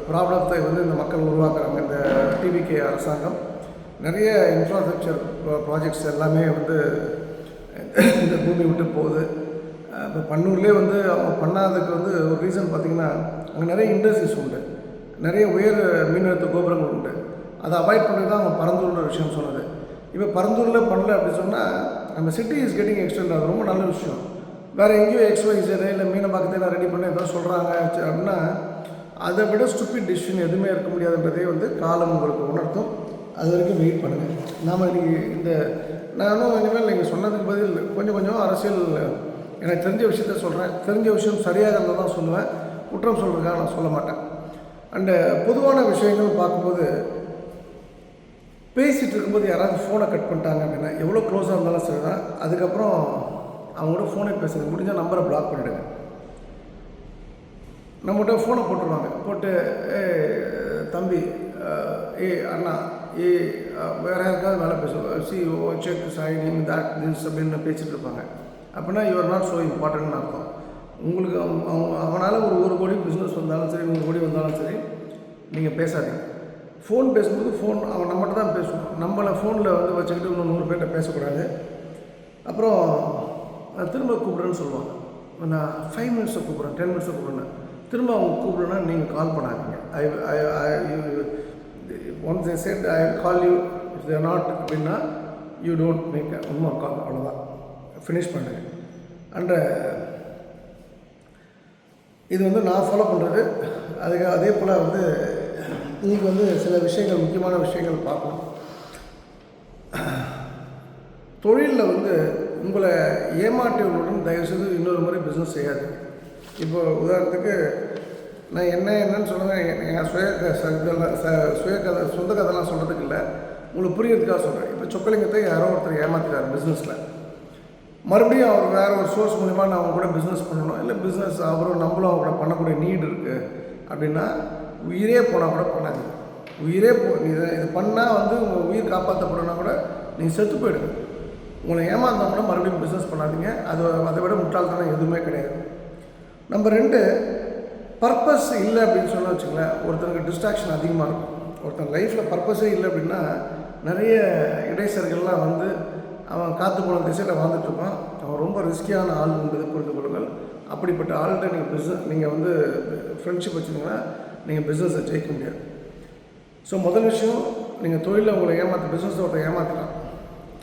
ப்ராப்ளத்தை வந்து இந்த மக்கள் உருவாக்குறாங்க. இந்த டிவிகே அரசாங்கம் நிறைய இன்ஃப்ராஸ்ட்ரக்சர் ப்ராஜெக்ட்ஸ் எல்லாமே வந்து இந்த பூமி விட்டு போகுது. இப்போ பன்னூர்லேயே வந்து அவங்க பண்ணாததுக்கு வந்து ஒரு ரீசன் பார்த்திங்கன்னா, அங்கே நிறைய இண்டஸ்ட்ரீஸ் உண்டு, நிறைய உயர் மின்னழுத்த கோபுரங்கள் உண்டு. அதை அவாய்ட் பண்ணி தான் அவங்க பரந்தூர்ன்ற விஷயம் சொன்னது. இப்போ பரந்தூரில் பண்ணல அப்படின்னு சொன்னால் நம்ம சிட்டி இஸ் கெட்டிங் எக்ஸ்டெண்ட். அது ரொம்ப நல்ல விஷயம். வேறு எங்கேயோ XYZ இல்லை மீனம்பாக்கத்தில் ரெடி பண்ணி ஏதோ சொல்கிறாங்க அப்படின்னா அதை விட ஸ்டூபிட் டிசிஷன் எதுவுமே இருக்க முடியாதுன்றதே வந்து காலம் உங்களுக்கு உணர்த்தும். அது வரைக்கும் வெயிட் பண்ணுங்கள். நாம் இன்றைக்கி நானும் இனிமேல் நீங்கள் சொன்னதுக்கு பதில் கொஞ்சம் அரசியல் எனக்கு தெரிஞ்ச விஷயத்த சொல்கிறேன். தெரிஞ்ச விஷயம் சரியாக இருந்தால் தான் சொல்லுவேன், குற்றம் சொல்கிறதுக்காக நான் சொல்ல மாட்டேன். அண்டு பொதுவான விஷயங்கள் பார்க்கும்போது பேசிகிட்டு இருக்கும்போது யாராவது ஃபோனை கட் பண்ணிட்டாங்க அப்படின்னா எவ்வளோ க்ளோஸாக இருந்தாலும் சரி தான், அதுக்கப்புறம் அவங்கள்ட்ட ஃபோனே பேசுறது முடிஞ்சால் நம்பரை பிளாக் பண்ணிவிடுங்க. நம்மகிட்ட ஃபோனை போட்டுருவாங்க, போட்டு தம்பி, அண்ணா, வேறு யாருக்காவது வேலை பேசுவோம், CO check signing that this அப்படின்னு பேசிகிட்டு இருப்பாங்க. அப்படின்னா யூஆர் நாட் ஸோ இம்பார்ட்டன்ட்னு அர்த்தம். உங்களுக்கு அவனால் ஒரு கோடி பிஸ்னஸ் வந்தாலும் சரி, 100 கோடி வந்தாலும் சரி, நீங்கள் பேசாதீங்க. ஃபோன் பேசும்போது அவன் நம்மகிட்ட தான் பேசுவோம். நம்மளை ஃபோனில் வந்து வச்சுக்கிட்டு இன்னும் 100 பேர்கிட்ட பேசக்கூடாது. அப்புறம் திரும்ப கூப்பிட்றேன்னு சொல்லுவாங்க. நான் 5 மினிட்ஸில் கூப்பிட்றேன், 10 மினிட்ஸில் கூப்பிட்றேன். திரும்ப அவங்க கூப்பிட்றேன்னா நீங்கள் கால் பண்ணாதீங்க. Once I set I call you, if there not அப்படின்னா யூ டோன்ட் மேக் இன்னொரு கால், அவ்வளோதான், ஃபினிஷ் பண்ணுங்க. அண்ட் இது வந்து நான் ஃபாலோ பண்ணுறது. அதே போல் வந்து நீங்கள் வந்து சில விஷயங்கள், முக்கியமான விஷயங்கள் பார்க்கணும். தொழிலில் வந்து உங்களை ஏமாற்றியவர்களுடன் தயவுசெய்து இன்னொரு முறை பிஸ்னஸ் செய்யாது. இப்போ உதாரணத்துக்கு நான் என்னன்னு சொல்லுவேன், என் சொந்த கதைலாம் சொல்கிறதுக்கு இல்லை, உங்களுக்கு புரியறதுக்காக சொல்கிறேன். இப்போ சொக்கலிங்கத்தை யாரோ ஒருத்தர் ஏமாற்றிட்டார் பிஸ்னஸில். மறுபடியும் அவர் வேறு ஒரு சோர்ஸ் மூலிமா நான் அவங்க கூட பிஸ்னஸ் பண்ணணும், இல்லை பிஸ்னஸ் அவரும் நம்மளும் அவங்க கூட பண்ணக்கூடிய நீடு இருக்குது அப்படின்னா உயிரே போனால் கூட பண்ணாதீங்க. உயிரே இது பண்ணால் வந்து உங்கள் உயிர் காப்பாற்றப்படனா கூட நீங்கள் செத்து போயிடுங்க. உங்களை ஏமாந்தால் கூட மறுபடியும் பிஸ்னஸ் பண்ணாதீங்க. அதை விட முட்டாள்தனம் எதுவுமே கிடையாது. நம்பர் 2, பர்பஸ் இல்லை அப்படின்னு சொன்னால் வச்சுங்களேன், ஒருத்தருக்கு டிஸ்ட்ராக்ஷன் அதிகமாக இருக்கும். ஒருத்தன் லைஃப்பில் பர்பஸே இல்லை அப்படின்னா நிறைய இடைசர்கள்லாம் வந்து அவன் காற்று போன திசையில் வாழ்ந்துட்டுருப்பான். அவன் ரொம்ப ரிஸ்கியான ஆள் என்பதை புரிந்து கொள்ளுங்கள். அப்படிப்பட்ட ஆள்கிட்ட நீங்கள் வந்து ஃப்ரெண்ட்ஷிப் வச்சுருந்தீங்கன்னா நீங்கள் பிஸ்னஸை ஜெயிக்க முடியாது. ஸோ முதல் விஷயம், நீங்கள் தொழிலில் உங்களை பிஸ்னஸை ஒருத்தர் ஏமாற்றலாம்.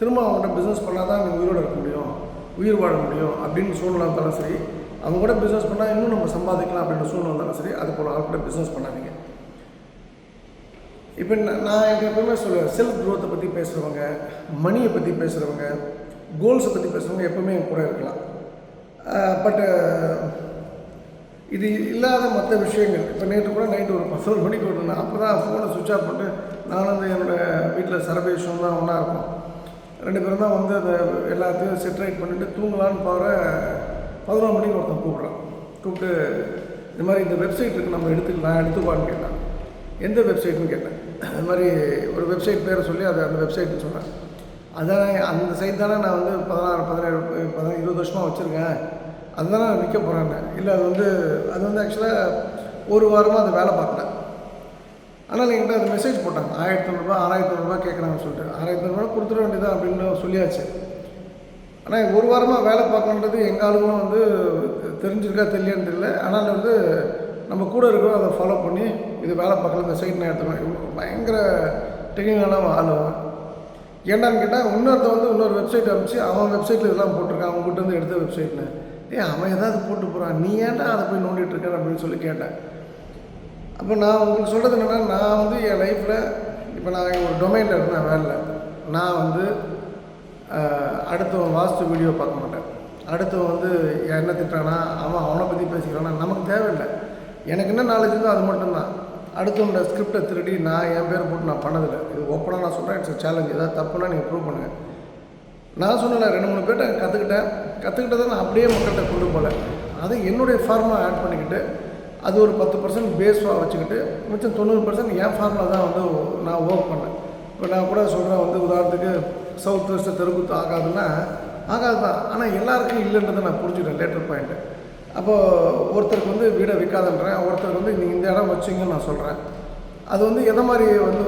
திரும்ப அவங்கள்ட்ட பிஸ்னஸ் பண்ணால் தான் நீங்கள் உயிரோடு இருக்க முடியும், உயிர் வாழ முடியும் அப்படின்னு சூழ்நிலை இருந்தாலும் சரி, அவங்க கூட பிஸ்னஸ் பண்ணால் இன்னும் நம்ம சம்பாதிக்கலாம் அப்படின்ற சூழ்நிலை இருந்தாலும் சரி, அது போல் ஆள் கூட பிஸ்னஸ் பண்ணாதீங்க. இப்போ நான் எனக்கு எப்பவுமே சொல்லுவேன், செல்ஃப் க்ரோத்தை பற்றி பேசுகிறவங்க, மணியை பற்றி பேசுகிறவங்க, கோல்ஸை பற்றி பேசுகிறவங்க எப்பவுமே என் கூட இருக்கலாம். பட்டு இது இல்லாத மற்ற விஷயங்கள், இப்போ நேற்று கூட நைட்டு ஒரு 11 மணிக்கு விட்டுருந்தேன். அப்போ தான் ஃபோனை சுவிட்ச் ஆஃப் பண்ணிட்டு நானும் வந்து என்னோடய வீட்டில் சரபேஷன் தான் ஒன்றா இருக்கும். 2 பேரும் தான் வந்து அதை எல்லாத்தையும் செட்ரைட் பண்ணிவிட்டு தூங்கலான்னு பாரு 11 மணிக்கு ஒருத்தன் கூப்பிட்டு இந்த மாதிரி இந்த வெப்சைட் இருக்குது, நம்ம எடுத்துக்கலான்னு கேட்டேன். எந்த வெப்சைட்னு கேட்டேன். அது மாதிரி ஒரு வெப்சைட் பேரை சொல்லி அந்த வெப்சைட்னு சொன்னேன். அதான் அந்த சைட் தானே நான் வந்து 16, 17, 20 வருஷமாக வச்சுருக்கேன், அதுதானே நான் விற்க போகிறேன்னு. இல்லை அது வந்து ஆக்சுவலாக ஒரு வாரமாக அதை வேலை பார்க்கல. ஆனால் என்கிட்ட அது மெசேஜ் போட்டாங்க, 1500 6000 கேட்குறாங்கன்னு சொல்லிட்டு. 6500 கொடுத்துட வேண்டியதான் அப்படின்னு சொல்லியாச்சு. ஆனால் ஒரு வாரமாக வேலை பார்க்கணுன்றது எங்கள் ஆளுங்களும் வந்து தெரிஞ்சிருக்கா தெரியலன்னு தெரியல. ஆனால் வந்து நம்ம கூட இருக்கிறோம், அதை ஃபாலோ பண்ணி இது வேலை பார்க்கல, இந்த சைட் நான் எடுத்துக்கலாம். பயங்கர டெக்னிக்கலான ஆளுவன். ஏன்னான்னு கேட்டால் இன்னொருத்த வந்து இன்னொரு வெப்சைட் அனுப்பிச்சு அவன் வெப்சைட்டில் இதெல்லாம் போட்டிருக்கான், அவங்ககிட்ட வந்து எடுத்த வெப்சைட்னு. அவன் ஏதாவது போட்டு போகிறான், நீ ஏன்டா அதை போய் நோண்டிகிட்டு இருக்கேன் அப்படின்னு சொல்லி கேட்டேன். அப்போ நான் உங்களுக்கு சொல்கிறது என்னென்னா, நான் வந்து என் லைஃப்பில் இப்போ நான் ஒரு டொமைனில் இருக்கேன் வேலை, நான் வந்து அடுத்தவன் வாஸ்து வீடியோ பார்க்க மாட்டேன். அடுத்தவன் வந்து என்ன திட்டானா, அவனை பற்றி பேசிக்கிறானா, நமக்கு தேவையில்லை. எனக்கு என்ன நாலேஜ் இருந்தோ அது மட்டும்தான். அடுத்தவனோட ஸ்கிரிப்டை திருடி நான் என் பேரை போட்டு நான் பண்ணதில்லை. இது ஓப்பனாக நான் சொல்கிறேன், இட்ஸ் சேலஞ்ச். ஏதாவது தப்புனா நீங்கள் ப்ரூவ் பண்ணுங்கள். நான் சொன்னேன் 2-3 பேர்கிட்ட கற்றுக்கிட்டதை நான் அப்படியே மக்கள்கிட்ட கொண்டு போகல. அதை என்னுடைய ஃபார்மாக ஆட் பண்ணிக்கிட்டு அது ஒரு 10% பேஸாக வச்சுக்கிட்டு மிச்சம் 90% என் ஃபார்மில் தான் வந்து நான் ஒர்க் பண்ணேன். இப்போ நான் கூட சொல்கிறேன் வந்து உதாரணத்துக்கு சவுத் வெஸ்ட்டு தெருக்குத்து ஆகாது தான். ஆனால் எல்லாருக்கும் இல்லைன்றதை நான் புரிஞ்சுக்கிட்டேன் லேட்டர் பாயிண்ட்டு. அப்போது ஒருத்தருக்கு வந்து வீடை விற்காதுன்றேன், ஒருத்தருக்கு வந்து நீங்கள் இந்த இடம் வச்சிங்கன்னு நான் சொல்கிறேன். அது வந்து எதை மாதிரி வந்து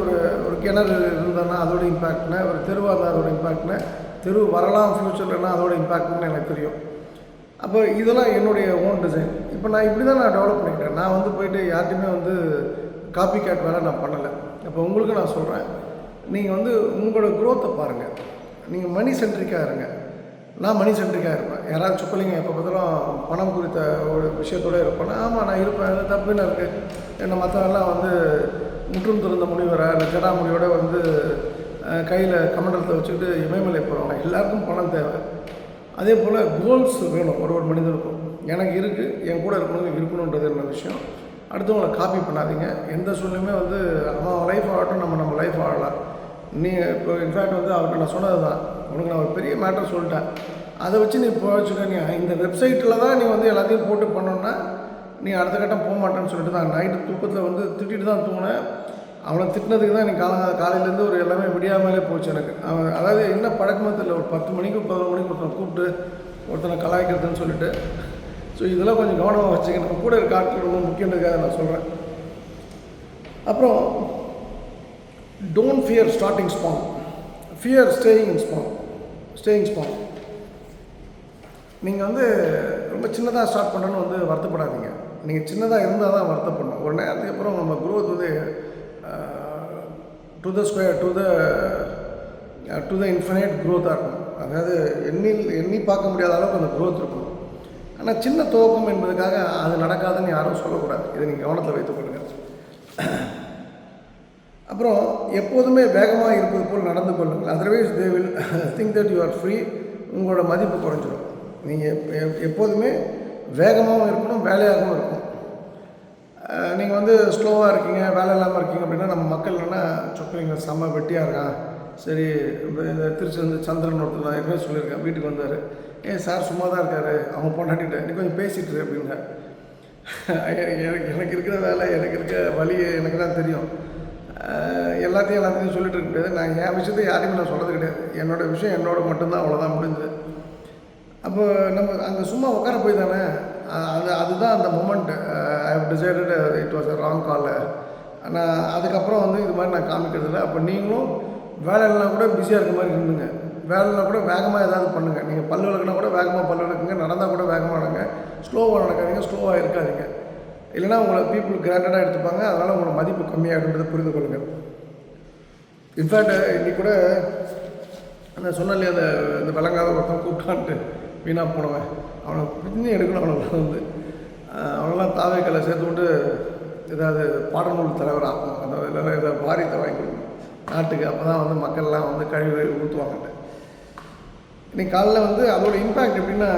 ஒரு கிணறு இருந்ததுன்னா அதோட இம்பேக்ட்னு, ஒரு தெருவாக இருந்தால் அதோட இம்பேக்ட்னு, தெரு வரலாம் ஃப்யூச்சர்லன்னா அதோட இம்பேக்ட்னு எனக்கு தெரியும். அப்போ இதெல்லாம் என்னுடைய ஓன் டிசைன். இப்போ நான் இப்படி தான் நான் டெவலப் பண்ணிக்கிட்டேன். நான் வந்து போய்ட்டு யார்ட்டையுமே வந்து காப்பி கேட் வேலை நான் பண்ணலை. அப்போ உங்களுக்கு நான் சொல்கிறேன், நீங்கள் வந்து உங்களோட க்ரோத்தை பாருங்கள். நீங்கள் மணி சென்ட்ரிக்காக இருங்க. நான் மணி சென்ட்ரிக்காக இருப்பேன். யாராவது சொக்கலிங்க எப்போ பார்த்தாலும் பணம் குறித்த ஒரு விஷயத்தோடு இருப்பேன். ஆமாம், நான் இருப்பேன், அது தப்புன்னு இருக்குது. என்ன மற்றவெல்லாம் வந்து முற்றும் திறந்த முனிவரை இல்லை ஜடாமுனியோட வந்து கையில் கமண்டலத்தை வச்சுக்கிட்டு இமயமலை போகிறவங்க. எல்லாருக்கும் பணம் தேவை. அதே போல் கோல்ஸ் வேணும் ஒரு மனிதனுக்கும். எனக்கு இருக்குது, என் கூட இருக்கணுன்றது என்ன விஷயம். அடுத்தவங்களை காப்பி பண்ணாதீங்க. எந்த சூழ்நிலையுமே வந்து அவன் லைஃப் ஆகட்டும், நம்ம லைஃப் ஆகலாம். நீ இப்போ இன்ஃபேக்ட் வந்து அவர்கிட்ட நான் சொன்னது தான், உனக்கு நான் ஒரு பெரிய மேட்டர் சொல்லிட்டேன். அதை வச்சு நீ வச்சுக்க, நீ இந்த வெப்சைட்டில் தான் நீ வந்து எல்லாத்தையும் போட்டு பண்ணோன்னா நீ அடுத்த கட்டம் போக மாட்டேன்னு சொல்லிட்டு தான் நைட்டு தூக்கத்தில் வந்து திட்டிட்டு தான் தூங்கினேன். அவனை திட்டினதுக்கு தான் எனக்கு காலையிலேருந்து ஒரு எல்லாமே விடியாமலே போச்சு எனக்கு. அவன் அதாவது என்ன பழக்கமாக தெரியல, ஒரு 10 மணிக்கு 11 மணிக்கு ஒருத்தனை கூப்பிட்டு ஒருத்தனை கலாய்க்கிறதுன்னு சொல்லிட்டு. ஸோ இதெல்லாம் கொஞ்சம் கவனமாக வச்சுக்க, நம்ம கூட இருக்க ஆட்கள் ரொம்ப முக்கியன்றதுக்காக நான் சொல்கிறேன். அப்புறம் don't fear starting ஸ்பாங், fear staying ஸ்பாங். நீங்கள் வந்து ரொம்ப சின்னதாக ஸ்டார்ட் பண்ணணுன்னு வந்து வருத்தப்படாதீங்க. நீங்கள் சின்னதாக இருந்தால் தான் வருத்தப்படணும். ஒரு நேரத்துக்கு அப்புறம் நம்ம க்ரோத் வந்து டு த இன்ஃபினைட் க்ரோத்தாக இருக்கும். அதாவது எண்ணி பார்க்க முடியாத அளவுக்கு அந்த க்ரோத் இருக்கும். ஆனால் சின்ன துவக்கம் என்பதுக்காக அது நடக்காதுன்னு யாரும் சொல்லக்கூடாது. இதை நீங்கள் கவனத்தில் வைத்துக்கொள்ளுங்க. அப்புறம் எப்போதுமே வேகமாக இருப்பது போல் நடந்து கொள்ளுங்கள். Otherwise they will think that you are free. உங்களோட மதிப்பு குறைஞ்சிடும். நீங்கள் எப்போதுமே வேகமாகவும் இருக்கணும், வேலையாகவும் இருக்கணும். நீங்கள் வந்து ஸ்லோவாக இருக்கீங்க, வேலை இல்லாமல் இருக்கீங்க அப்படின்னா நம்ம மக்கள் என்ன சொக்குறீங்க, செம்ம வெட்டியாக இருக்கான். சரி, இந்த திருச்சி வந்து சந்திரன் ஒருத்தர் நான் ஏற்கனவே சொல்லியிருக்கேன், வீட்டுக்கு வந்தார். சார் சும்மா தான் இருக்கார், அவங்க பொண்டாட்டிட்ட நீ கொஞ்சம் பேசிட்டு அப்படின்னா. எனக்கு இருக்கிற வேலை, எனக்கு இருக்க வழி எனக்கு தான் தெரியும். எல்லாத்தையும் சொல்லிட்டு இருக்க முடியாது. நான் என் விஷயத்தை யாரையுமே நான் சொல்கிறது கிடையாது. என்னோடய விஷயம் என்னோட மட்டும்தான், அவ்வளோதான் முடிஞ்சது. அப்போ நம்ம அங்கே சும்மா உட்கார போய் தானே அதுதான் அந்த moment. I have decided it was a wrong call. ஆனால் அதுக்கப்புறம் வந்து இது மாதிரி நான் காமிக்கிறதில்ல. அப்போ நீங்களும் வேலைலாம் கூட பிஸியாக இருக்க மாதிரி இருந்துங்க. வேலைலாம் கூட வேகமாக ஏதாவது பண்ணுங்கள். நீங்கள் பல்லு விளக்குனா கூட வேகமாக பல்லு விளக்குங்க, நடந்தால் கூட வேகமாக நடங்க. ஸ்லோவாக நடக்காதீங்க, ஸ்லோவாக இருக்காதீங்க. இல்லைனா உங்களை பீப்புள் கிராண்டடாக எடுத்துப்பாங்க. அதனால் உங்களோட மதிப்பு கம்மியாகின்றதை புரிந்து கொள்ளுங்கள். இன்ஃபேக்ட் இன்றைக்கி கூட அந்த சொன்னாலே அந்த விளங்காத ஒருத்தன் கூப்பிட்டான்ட்டு வீணாக போனவன், அவனை பிடிச்சி எடுக்கணும். அவனை வந்து அவனெல்லாம் தாவேக்களை சேர்த்து கொண்டு ஏதாவது பாடநூல் தலைவர் ஆகணும், அந்த இல்லைன்னா ஏதாவது வாரியத்தை வாங்கி கொடுக்கணும் நாட்டுக்கு. அப்போ தான் வந்து மக்கள்லாம் வந்து கழிவு ஊற்றுவாங்கட்டு. இன்றைக்கி காலையில் வந்து அதோட இம்பேக்ட் எப்படின்னா,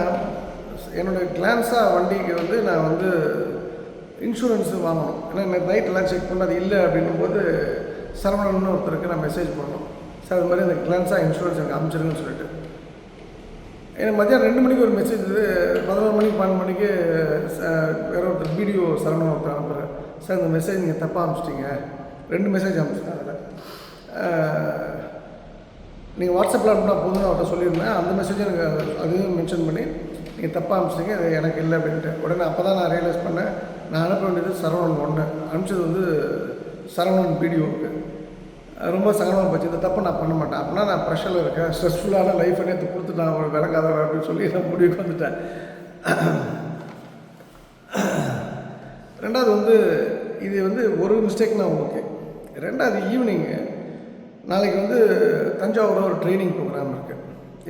என்னோடய கிளான்ஸாக வண்டிக்கு வந்து நான் வந்து இன்சூரன்ஸு வாங்கணும். ஏன்னா நைட்டெல்லாம் செக் பண்ண அது இல்லை அப்படின்னும்போது சரவணன்னு ஒருத்தருக்கு நான் மெசேஜ் பண்ணணும். சார் அது மாதிரி அந்த கிளான்ஸாக இன்சூரன்ஸ் எனக்கு அமைச்சிருக்குன்னு சொல்லிட்டு. எனக்கு மத்தியானம் 2 மணிக்கு ஒரு மெசேஜ், 11 மணிக்கு 12 மணிக்கு வேறு ஒருத்தர் வீடியோ சரவணன் ஒருத்தர் அனுப்புகிறேன். சார் இந்த மெசேஜ் நீங்கள் தப்பாக அனுப்பிச்சிட்டிங்க. 2 மெசேஜ் அனுப்பிச்சிட்டேன். அதில் நீங்கள் வாட்ஸ்அப்பில் அனுப்பினா போதும்னு அவர்கிட்ட சொல்லியிருந்தேன். அந்த மெசேஜை எனக்கு அதையும் மென்ஷன் பண்ணி நீங்கள் தப்பாக அனுப்பிச்சிட்டிங்க, அது எனக்கு இல்லை அப்படின்ட்டு. உடனே அப்போ தான் நான் ரியலைஸ் பண்ணேன், நான் அனுப்ப வேண்டியது சரவணன் 1, அனுப்பிச்சது வந்து சரவணன் வீடியோவுக்கு. ரொம்ப சங்கடமாக போச்சு. இந்த தப்பு நான் பண்ண மாட்டேன். அப்படின்னா நான் ப்ரெஷரில் இருக்கேன், ஸ்ட்ரெஸ்ஃபுல்லான லைஃப்பை நேற்று கொடுத்து நான் விளங்காதவன் அப்படின்னு சொல்லி நான் முடிவுக்கு வந்துட்டேன். 2வது வந்து இது வந்து ஒரு மிஸ்டேக்னா ஓகே. 2வது ஈவினிங்கு நாளைக்கு வந்து தஞ்சாவூரில் ஒரு ட்ரைனிங் ப்ரோக்ராம் இருக்குது.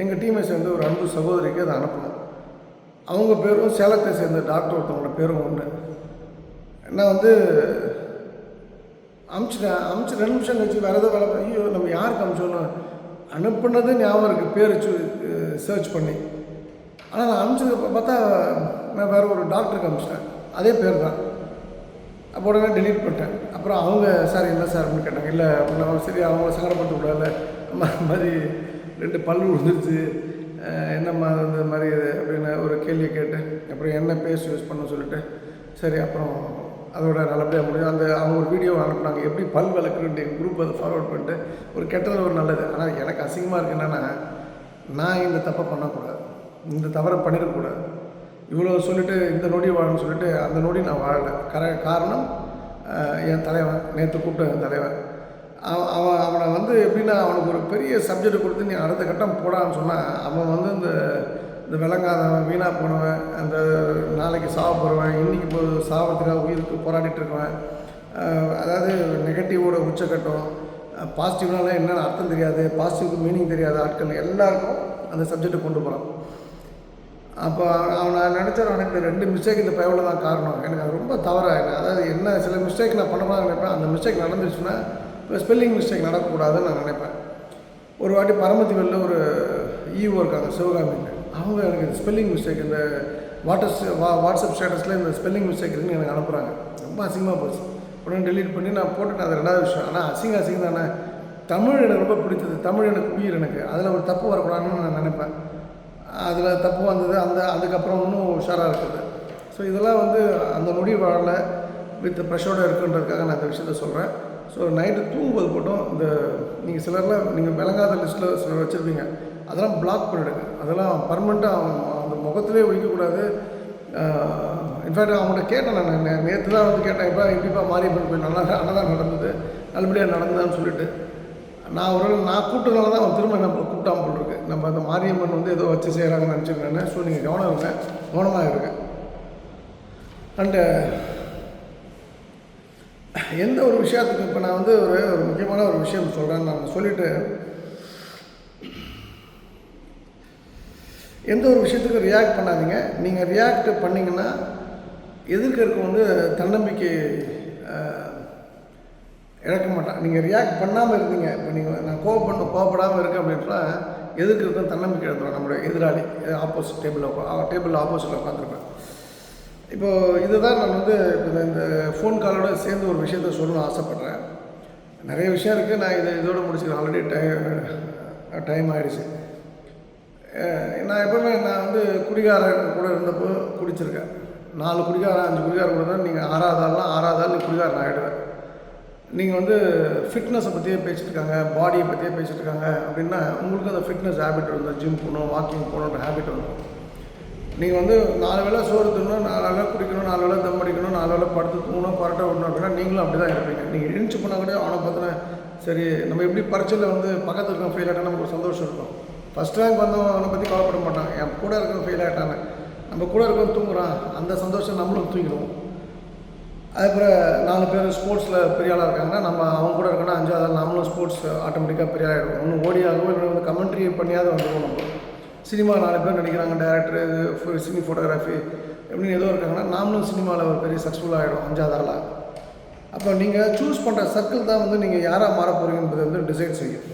எங்கள் டீமை சேர்ந்து ஒரு அன்பு சகோதரிக்கு அதை அனுப்பணும். அவங்க பேரும் சேலத்தை சேர்ந்த டாக்டர் ஒருத்தவங்களோட பேரும் ஒன்று. நான் வந்து அனுப்பிச்சிட்டேன். 2 நிமிஷம் கழிச்சு வேறு ஏதோ வேலை, ஐயோ நம்ம யாருக்கு அனுப்பிச்சோன்னு அனுப்புனது ஞாபகம் இருக்குது, பேர் சர்ச் பண்ணி. ஆனால் நான் அனுப்பிச்சது பார்த்தா நான் வேறு ஒரு டாக்டருக்கு அனுப்பிச்சிட்டேன், அதே பேர் தான். அப்போ உடனே டெலீட் பண்ணிட்டேன். அப்புறம் அவங்க சார் என்ன சார் அப்படின்னு கேட்டாங்க. இல்லை அப்படின்னா சரி, அவங்கள சங்கடப்படுத்தக்கூடாது, நம்ம மாதிரி 2 பல்லு விழுந்துருச்சு, என்னம்மா இந்த மாதிரி அப்படின்னு ஒரு கேள்வியை கேட்டு அப்புறம் என்ன பேஸ்ட் யூஸ் பண்ண சொல்லிட்டு சரி அப்புறம் அதோட நல்லபடியாக முடியும். அவங்க ஒரு வீடியோ அனுப்புனாங்க, எப்படி பல் விளக்குன்னு எங்கள் குரூப் அதை ஃபார்வர்ட் பண்ணிட்டு ஒரு கெட்டது ஒரு நல்லது. ஆனால் எனக்கு அசிங்கமாக இருக்குது என்னென்னா, நான் இந்த தப்பை பண்ணக்கூடாது, இந்த தவறை பண்ணிடக்கூடாது. இவ்வளோ சொல்லிவிட்டு இந்த நொடி வாழணும்னு சொல்லிட்டு அந்த நொடி நான் வாழலை. காரணம் என் தலைவன், நேற்று கூப்பிட்ட என் தலைவன். அவனை வந்து எப்படின்னா, அவனுக்கு ஒரு பெரிய சப்ஜெக்ட் கொடுத்து நீ அடுத்த கட்டம் போடான்னு சொன்னால், அவன் வந்து இந்த விளங்காதவன், வீணாக போனவன், அந்த நாளைக்கு சாவ போகிறவன், இன்றைக்கி சாவத்துக்காக உயிருக்கு போராடிட்டு இருக்கவன், அதாவது நெகட்டிவோட உச்சக்கட்டம், பாசிட்டிவ்னால என்னென்னு அர்த்தம் தெரியாது, பாசிட்டிவ்க்கு மீனிங் தெரியாத ஆட்கள் எல்லாருக்கும் அந்த சப்ஜெக்டை கொண்டு போகிறான். அப்போ அவனை நினச்சான், எனக்கு இந்த 2 மிஸ்டேக் இந்த பயவில் தான் காரணம். எனக்கு அது ரொம்ப தவறாக, அதாவது என்ன சில மிஸ்டேக் நான் பண்ணணும்னு நினைப்பேன். அந்த மிஸ்டேக் நடந்துச்சுன்னா இப்போ ஸ்பெல்லிங் மிஸ்டேக் நடக்கக்கூடாதுன்னு நான் நினைப்பேன். ஒரு வாட்டி பரமத்திவெல்ல ஒரு ஈவோ இருக்காங்க, சிவகாமின்னு. அவங்க எனக்கு ஸ்பெல்லிங் மிஸ்டேக் இந்த வாட்ஸ்அப் ஸ்டேட்டஸில் இந்த ஸ்பெல்லிங் மிஸ்டேக் இருக்குன்னு எனக்கு அனுப்புகிறாங்க. ரொம்ப அசிங்கமாக போச்சு. உடனே டெலீட் பண்ணி நான் போட்டுட்டேன். அது 2வது விஷயம். ஆனால் அசிங்கம் தானே. தமிழ் எனக்கு ரொம்ப பிடிச்சது, தமிழ் எனக்கு உயிர். எனக்கு அதில் ஒரு தப்பு வரக்கூடாதுன்னு நான் நினைப்பேன். அதில் தப்பு வந்தது. அதுக்கப்புறம் இன்னும் உஷாராக இருக்குது. ஸோ இதெல்லாம் வந்து அந்த நொடி வாழல வித் ப்ரெஷரோடு இருக்குன்றதுக்காக நான் இந்த விஷயத்த சொல்கிறேன். ஸோ நைட்டு தூங்கும்போது மட்டும் இந்த நீங்கள் சிலர்லாம் நீங்கள் விளங்காத லிஸ்ட்டில் சிலர் வச்சுருப்பீங்க, அதெல்லாம் பிளாக் பண்ணிவிடுங்க. அதெல்லாம் பர்மனெண்ட்டாக அந்த முகத்திலே ஒழிக்கக்கூடாது. இன்ஃபேக்ட் அவங்கள்ட்ட கேட்டேன், நான் நேற்று தான் வந்து கேட்டேன், இப்படிப்பா மாரியம்மன் கோயில் நல்லா நடந்தது, நல்லபடியாக நடந்ததான்னு சொல்லிட்டு. நான் கூப்பிட்டதுனால தான் அவன் திரும்ப நம்ம கூப்பிட்டாம போல் இருக்கு. நம்ம அந்த மாரியம்மன் வந்து ஏதோ வச்சு செய்கிறாங்கன்னு நினச்சிருக்கேன். ஸோ நீங்கள் கவனமாக இருங்க. அண்டு எந்த ஒரு விஷயத்துக்கு இப்போ நான் வந்து ஒரு முக்கியமான ஒரு விஷயம் சொல்கிறேன்னு நான் சொல்லிவிட்டு, எந்த ஒரு விஷயத்துக்கும் ரியாக்ட் பண்ணாதீங்க. நீங்கள் ரியாக்ட் பண்ணிங்கன்னா எதிர்க்க இருக்க வந்து தன்னம்பிக்கை இழக்க மாட்டான். நீங்கள் ரியாக்ட் பண்ணாமல் இருந்தீங்க, இப்போ நீங்கள் நான் கோவப்படாமல் இருக்கேன் அப்படின்னா எதிர்க்க இருக்க தன்னம்பிக்கை இழந்துடும். நம்மளுடைய எதிராளி ஆப்போசிட் டேபிள் ஆப்போசிட்டில் உட்காந்துருப்பேன். இப்போது இதுதான் நான் வந்து இப்போ இந்த ஃபோன் காலோட சேர்ந்து ஒரு விஷயத்த சொல்லணும்னு ஆசைப்பட்றேன். நிறைய விஷயம் இருக்குது. நான் இதோடு முடிச்சுக்கிறேன். ஆல்ரெடி டைம் ஆகிடுச்சு. நான் எப்போவுமே நான் வந்து குடிகாரன் கூட இருந்தப்போ குடிச்சிருக்கேன். 4 குடிகாரன் 5 குடிகாரன் கூட தான் நீங்கள் 6வது ஆள் நீ குடிகாரன் ஆகிடுவேன். நீங்கள் வந்து ஃபிட்னஸை பற்றியே பேசிட்டுருக்காங்க, பாடியை பற்றியே பேசிட்டுருக்காங்க அப்படின்னா உங்களுக்கு அந்த ஃபிட்னஸ் ஹேபிட் வந்து ஜிம் போகணும், வாக்கிங் போகணுன்ற ஹேபிட் வந்துடும். நீங்கள் வந்து 4 வேளை சோறு தின்னணும், 4 வேளை குடிக்கணும், 4 வேளை தம் அடிக்கணும், 4 வேளை படுத்து தூங்கணும், பரட்டை விடணும் அப்படின்னா நீங்களும் அப்படி தான் இருப்பீங்க. நீங்கள் இழிச்சு போனால் கூட அவனை பார்த்தினா சரி, நம்ம எப்படி பரீட்சையில் வந்து பக்கத்தில் இருக்க ஃபெயில் ஆகிட்டா நமக்கு ஒரு சந்தோஷம் இருக்கும். ஃபஸ்ட் ரேங்க் வந்தவன் அவனை பற்றி கவலைப்பட மாட்டான். என் கூட இருக்கிறவன் ஃபெயில் ஆகிட்டானே, நம்ம கூட இருக்கிறவன் தூங்குறான், அந்த சந்தோஷம் நம்மளும் தூங்கிடுவோம். அதுக்கப்புறம் 4 பேர் ஸ்போர்ட்ஸில் பெரிய ஆளாக இருக்காங்கன்னா நம்ம அவங்க கூட இருக்கோன்னா 5வது ஆள் நம்மளும் ஸ்போர்ட்ஸ் ஆட்டோமேட்டிக்காக பெரிய ஆகிடும். ஒன்று ஓடியாகவோ இல்லை வந்து கமெண்ட்ரி பண்ணியாவது வந்துடுவோம். நம்ம சினிமா 4 பேர் நடிக்கிறாங்க, டைரக்டரு, சினி ஃபோட்டோகிராஃபி எப்படின்னு ஏதோ இருக்காங்கன்னா நாமளும் சினிமாவில் ஒரு பெரிய சக்ஸஸ்ஃபுல்லாக ஆகிடும் 5வது ஆளாக. அப்போ நீங்கள் சூஸ் பண்ணுற சர்க்கிள் தான் வந்து நீங்கள் யாராக மாற போகிறீங்கன்றதை வந்து டிசைட் செய்யும்.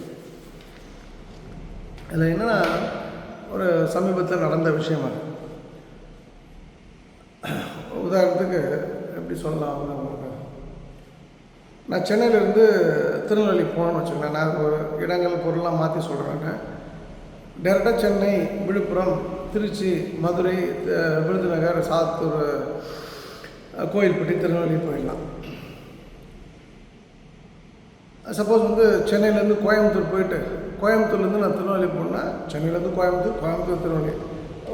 இதில் என்னென்னா ஒரு சமீபத்தில் நடந்த விஷயம் அது. உதாரணத்துக்கு எப்படி சொல்லலாம், நான் சென்னையிலேருந்து திருநெல்வேலி போகணுன்னு வச்சுக்கோங்களேன். நான் ஒரு இடங்கள் பொருள்லாம் மாற்றி சொல்கிறேன். டேரெக்டாக சென்னை, விழுப்புரம், திருச்சி, மதுரை, விருதுநகர், சாத்தூர், கோயில்பட்டி, திருநெல்வேலி போயிடலாம். சப்போஸ் வந்து சென்னையிலேருந்து கோயம்புத்தூர் போயிட்டு கோயம்புத்தூர்லேருந்து நான் திருநெல்வேலி போனேன்னா சென்னையிலேருந்து கோயம்புத்தூர் திருநெல்வேலி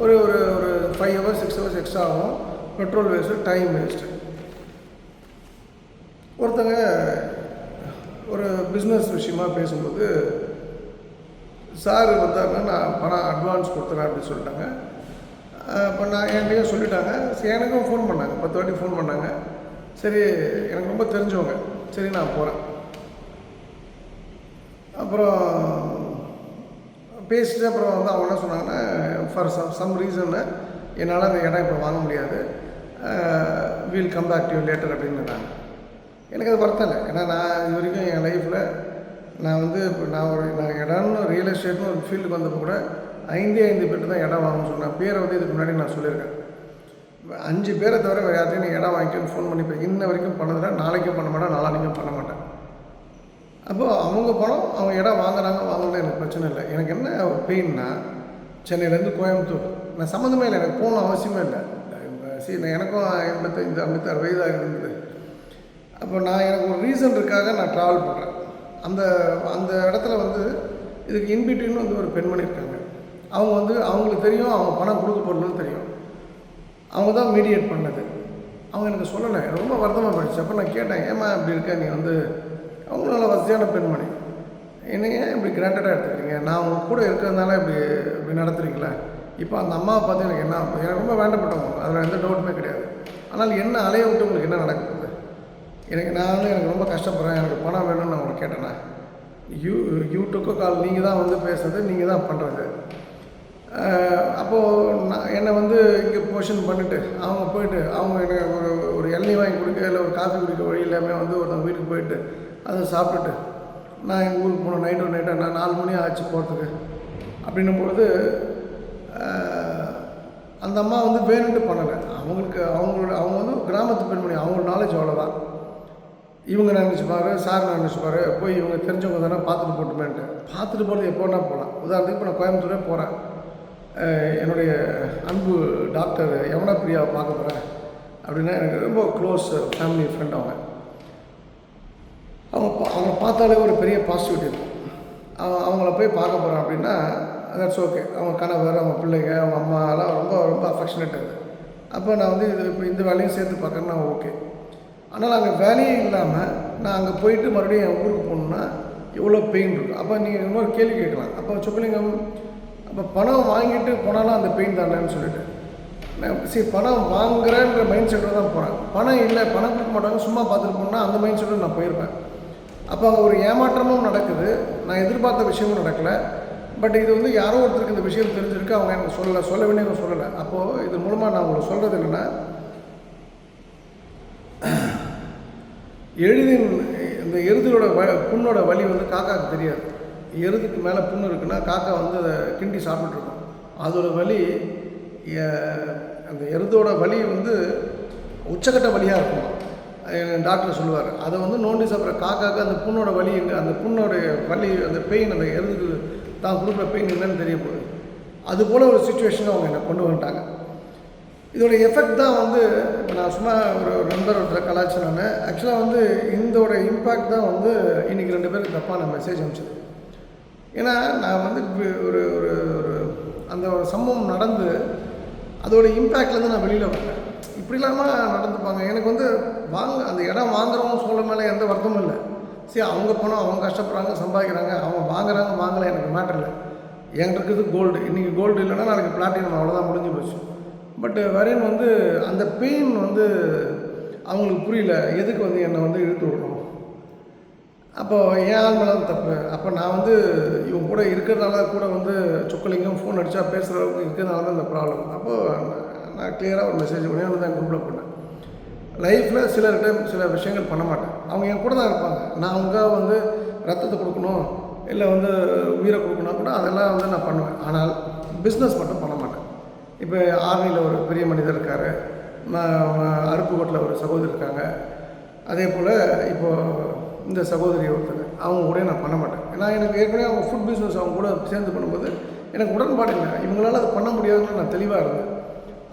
ஒரு ஒரு ஒரு 5 ஹவர்ஸ் 6 ஹவர்ஸ் எக்ஸ்ட்ரா ஆகும். Petrol waste, time waste. ஒருத்தங்க ஒரு பிஸ்னஸ் விஷயமாக பேசும்போது சார் வந்தாங்கன்னா நான் பணம் அட்வான்ஸ் கொடுத்துறேன் அப்படின்னு சொல்லிட்டாங்க. இப்போ நான் என்கிட்டயே சொல்லிட்டாங்க. சரி, எனக்கும் ஃபோன் பண்ணாங்க, 10 வாட்டி ஃபோன் பண்ணாங்க. சரி, எனக்கு ரொம்ப தெரிஞ்சவங்க. சரி, நான் போகிறேன். அப்புறம் பேசிட்டு அப்புறம் வந்து அவங்க என்ன சொன்னாங்கன்னா, ஃபார் சம் ரீசன்னு என்னால் அந்த இடம் இப்போ வாங்க முடியாது, we'll come back to you later அப்படின்னுட்டாங்க. எனக்கு அது வருத்தம் இல்லை. ஏன்னா நான் இது வரைக்கும் என் லைஃப்பில் நான் வந்து இப்போ நான் இடம்னு ரியல் எஸ்டேட்னு ஒரு ஃபீல்டுக்கு வந்தப்போ கூட 5 பேர்ட்டு தான் இடம் வாங்கணும்னு சொன்னேன். பேரை வந்து இதுக்கு முன்னாடி நான் சொல்லியிருக்கேன். 5 பேரை தவிர வேறு யார்ட்டையும் நீ இடம் வாங்கிக்கணும்னு ஃபோன் பண்ணிப்பேன். இன்ன வரைக்கும் பண்ணதில்லை, நாளைக்கும் பண்ண மாட்டேன், நாளானிக்கும் பண்ண மாட்டேன். அப்போது அவங்க பணம் அவங்க இடம் வாங்கலாம், எனக்கு பிரச்சனை இல்லை. எனக்கு என்ன ஒரு பெயின்னா, சென்னையிலேருந்து கோயம்புத்தூர் நான் சம்மந்தமே இல்லை, எனக்கு போகணும் அவசியமே இல்லை. சரி, எனக்கும் 55-56 வயதாக இருந்தது. அப்போ எனக்கு ஒரு ரீசனுக்காக நான் ட்ராவல் பண்ணுறேன். அந்த இடத்துல வந்து இதுக்கு இன்பிட்வீன் வந்து ஒரு பெண்மணி இருக்காங்க. அவங்க வந்து அவங்களுக்கு தெரியும் அவங்க பணம் கொடுக்க போடணும்னு தெரியும். அவங்க தான் மீடியேட் பண்ணது. அவங்க எனக்கு சொல்லலை, எனக்கு ரொம்ப வருத்தமாக போயிடுச்சு. அப்போ நான் கேட்டேன், ஏம்மா இப்படி இருக்க நீ வந்து, அவங்க நல்ல வசதியான பெண்மணி, என்னைய இப்படி கிராண்டடாக எடுத்துக்கிறீங்க, நான் அவங்க கூட இருக்கிறதுனால இப்படி நடத்துகிறீங்களா? இப்போ அந்த அம்மாவை பார்த்து எனக்கு ரொம்ப வேண்டப்பட்டவங்க, அதில் எந்த டவுட்டுமே கிடையாது. ஆனால் என்ன அலைய விட்டு உங்களுக்கு என்ன நடக்குது? எனக்கு ரொம்ப கஷ்டப்படுறேன், எனக்கு பணம் வேணும்னு நான் உங்களுக்கு கேட்டேன்னா, யூடியூப்க்கு கால் நீங்கள் தான் வந்து பேசுறது, நீங்கள் தான் பண்ணுறது. அப்போது நான் என்னை வந்து இங்கே போர்ஷன் பண்ணிவிட்டு அவங்க போயிட்டு அவங்க எனக்கு ஒரு இளநீ வாங்கி கொடுக்க இல்லை ஒரு காஃபி குடிக்க வழி இல்லாமல் வந்து ஒருத்தவங்க வீட்டுக்கு போயிட்டு அதை சாப்பிட்டுட்டு நான் எங்கள் ஊருக்கு போனேன். நைட்டாக நான் 4 மணி ஆச்சு போகிறதுக்கு. அப்படின்னும்பொழுது அந்த அம்மா வந்து வேணுன்ட்டு பண்ணலை. அவங்க வந்து கிராமத்து பெண்மணி, அவங்களோட நாலேஜ் அவ்வளோதான். இவங்க நினச்சிப்பாரு, சார் நினச்சிப்பாரு, போய் இவங்க தெரிஞ்சவங்க தானே பார்த்துட்டு போட்டுமேன்ட்டு. பார்த்துட்டு போகிறது எப்போனா போகலாம். உதாரணத்துக்கு இப்போ நான் கோயம்புத்தூரே போகிறேன், என்னுடைய அன்பு டாக்டர் யமுனா பிரியாவை பார்க்க போகிறேன் அப்படின்னா எனக்கு ரொம்ப க்ளோஸ் ஃபேமிலி ஃப்ரெண்ட் அவங்க. அவங்கள பார்த்தாலே ஒரு பெரிய பாசிட்டிவிட்டி இருக்கும். அவங்கள போய் பார்க்க போகிறேன் அப்படின்னா தட்ஸ் ஓகே. அவங்க கணவர், அவங்க பிள்ளைங்க, அவங்க அம்மாலாம் ரொம்ப ரொம்ப அஃபெக்ஷனேட் அது. அப்போ நான் வந்து இப்போ இந்த வேலையும் சேர்த்து பார்க்குறேன்னா ஓகே. ஆனால் அங்கே வேலையே இல்லாமல் நான் அங்கே போயிட்டு மறுபடியும் என் ஊருக்கு போகணுன்னா எவ்வளோ பெயின் இருக்கும். அப்போ நீங்கள் இன்னொரு கேள்வி கேட்கலாம், அப்போ சொக்கலிங்கம் அப்போ பணம் வாங்கிட்டு போனாலும் அந்த பெயின் தானேன்னு சொல்லிட்டு நான் பணம் வாங்குறேன்ற மைண்ட் செட்டில் தான் போனேன். பணம் இல்லை, பணம் கொடுக்க மாட்டாங்க, சும்மா பார்த்துட்டு போனால் அந்த மைண்ட் செட்டில் நான் போயிருப்பேன். அப்போ அங்கே ஒரு ஏமாற்றமும் நடக்குது, நான் எதிர்பார்த்த விஷயமும் நடக்கலை. பட் இது வந்து யாரோ ஒருத்தருக்கு இந்த விஷயம் தெரிஞ்சிருக்கு, அவங்க எனக்கு சொல்ல வேண்டியவங்க சொல்லலை. அப்போது இது மூலமாக நான் உங்களுக்கு சொல்கிறது என்னென்னா, இந்த எருதோட புண்ணோட வலி வந்து காக்காவுக்கு தெரியாது. எருதுக்கு மேலே புண்ணு இருக்குன்னா காக்கா வந்து அதை கிண்டி சாப்பிட்டுருக்கும். அதோட வலி, அந்த எருதோட வலி வந்து உச்சக்கட்ட வலியாக இருக்கும். டாக்டர் சொல்லுவார், அதை வந்து நோண்டி சாப்பிட்ற காக்காவுக்கு அந்த புண்ணோட வலி எங்கே, அந்த புண்ணோடைய வலி, அந்த பெயின், அந்த எருதுக்கு தான் கொடுக்குற பெயின் என்னன்னு தெரிய போகுது. அதுபோல் ஒரு சுச்சுவேஷனை அவங்க என்னை கொண்டு வந்துட்டாங்க. இதோடைய எஃபெக்ட் தான் வந்து இப்போ நான் சும்மா ஒரு நண்பர் ஒருத்தர் கலாச்சாரம். ஆக்சுவலாக வந்து இதோட இம்பேக்ட் தான் வந்து இன்றைக்கி 2 பேருக்கு தப்பான மெசேஜ் அனுப்பிச்சது. ஏன்னா நான் வந்து ஒரு ஒரு ஒரு அந்த ஒரு சம்பவம் நடந்து அதோடய இம்பேக்ட்லேருந்து நான் வெளியில் வரேன். இப்படி இல்லாமல் நடந்துப்பாங்க. எனக்கு வந்து அந்த இடம் வாங்குறவங்க சொல்ல மேலே எந்த வருத்தமும் இல்லை. சரி, அவங்க போனால் அவங்க கஷ்டப்படுறாங்க, சம்பாதிக்கிறாங்க, அவங்க வாங்குறாங்க வாங்கலை, எனக்கு மேட்டர் இல்லை. என்கிட்ட இருக்குது கோல்டு. இன்றைக்கி கோல்டு இல்லைன்னா நாளைக்கு பிளாட்டினம், அவ்வளோதான், முடிஞ்சு போச்சு. பட் வேறேன்னு வந்து அந்த பெயின் வந்து அவங்களுக்கு புரியல. எதுக்கு வந்து என்னை வந்து இழுத்து விடணும்? அப்போது என் ஆள் மேலே தான் தப்பு. அப்போ நான் வந்து இவங்க கூட இருக்கிறதுனால கூட வந்து சொக்கலிங்கம் ஃபோன் அடித்தா பேசுகிற அளவுக்கு இருக்கிறதுனால தான் இந்த ப்ராப்ளம். அப்போது நான் கிளியராக ஒரு மெசேஜ் பண்ணி தான் குரூப்பில் பண்ணேன். லைஃப்பில் சில விஷயங்கள் பண்ண மாட்டேன். அவங்க என் கூட தான் இருப்பாங்க. நான் அவங்க வந்து ரத்தத்தை கொடுக்கணும், இல்லை வந்து உயிரை கொடுக்கணும் கூட, அதெல்லாம் வந்து நான் பண்ணுவேன். ஆனால் பிஸ்னஸ் மட்டும் பண்ண மாட்டேன். இப்போ ஆர்மியில் ஒரு பெரிய மனிதர் இருக்கார், அருப்புக்கோட்டில் ஒரு சகோதரி இருக்காங்க. அதே போல் இப்போது இந்த சகோதரி ஒருத்தர், அவங்க கூட நான் பண்ண மாட்டேன். ஏன்னா எனக்கு ஏற்கனவே அவங்க ஃபுட் பிஸ்னஸ் அவங்க கூட சேர்ந்து பண்ணும்போது எனக்கு உடன்பாடு இல்லை. இவங்களால் அதை பண்ண முடியாதுன்னு நான் தெளிவாக இருந்தேன்.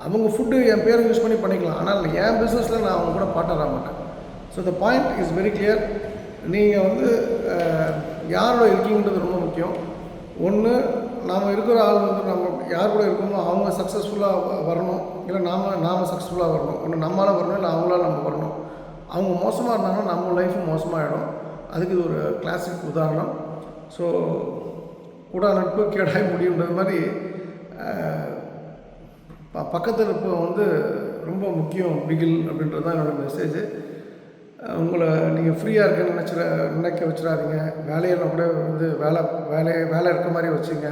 அவங்க ஃபுட்டு என் பேரை யூஸ் பண்ணிக்கலாம், ஆனால் என் பிஸ்னஸில் நான் அவங்க கூட பார்ட்னர் ஆக மாட்டேன். So the point is very clear. நீங்கள் வந்து யாரோட இருக்கீங்கன்றது ரொம்ப முக்கியம். ஒன்று, நாம் இருக்கிற ஆள் வந்து நம்ம யார் கூட இருக்கோமோ அவங்க சக்ஸஸ்ஃபுல்லாக வரணும், இல்லை நாம் சக்ஸஸ்ஃபுல்லாக வரணும். ஒன்று நம்மளால் வரணும், இல்லை அவங்களால நம்ம வரணும். அவங்க மோசமாக இருந்தாங்கன்னா நம்ம லைஃப்பும் மோசமாகிடும். அதுக்கு இது ஒரு கிளாசிக் உதாரணம். ஸோ கூட நட்பு கேடாய் முடியுன்றது மாதிரி பக்கத்தில் இருப்ப வந்து ரொம்ப முக்கியம் பிகில் அப்படின்றது தான் என்னோடய மெசேஜ். உங்களை நீங்கள் ஃப்ரீயாக இருக்குன்னு நினைக்க வச்சிடாதீங்க. வேலையில் கூட வந்து வேலை இருக்க மாதிரி வச்சுங்க.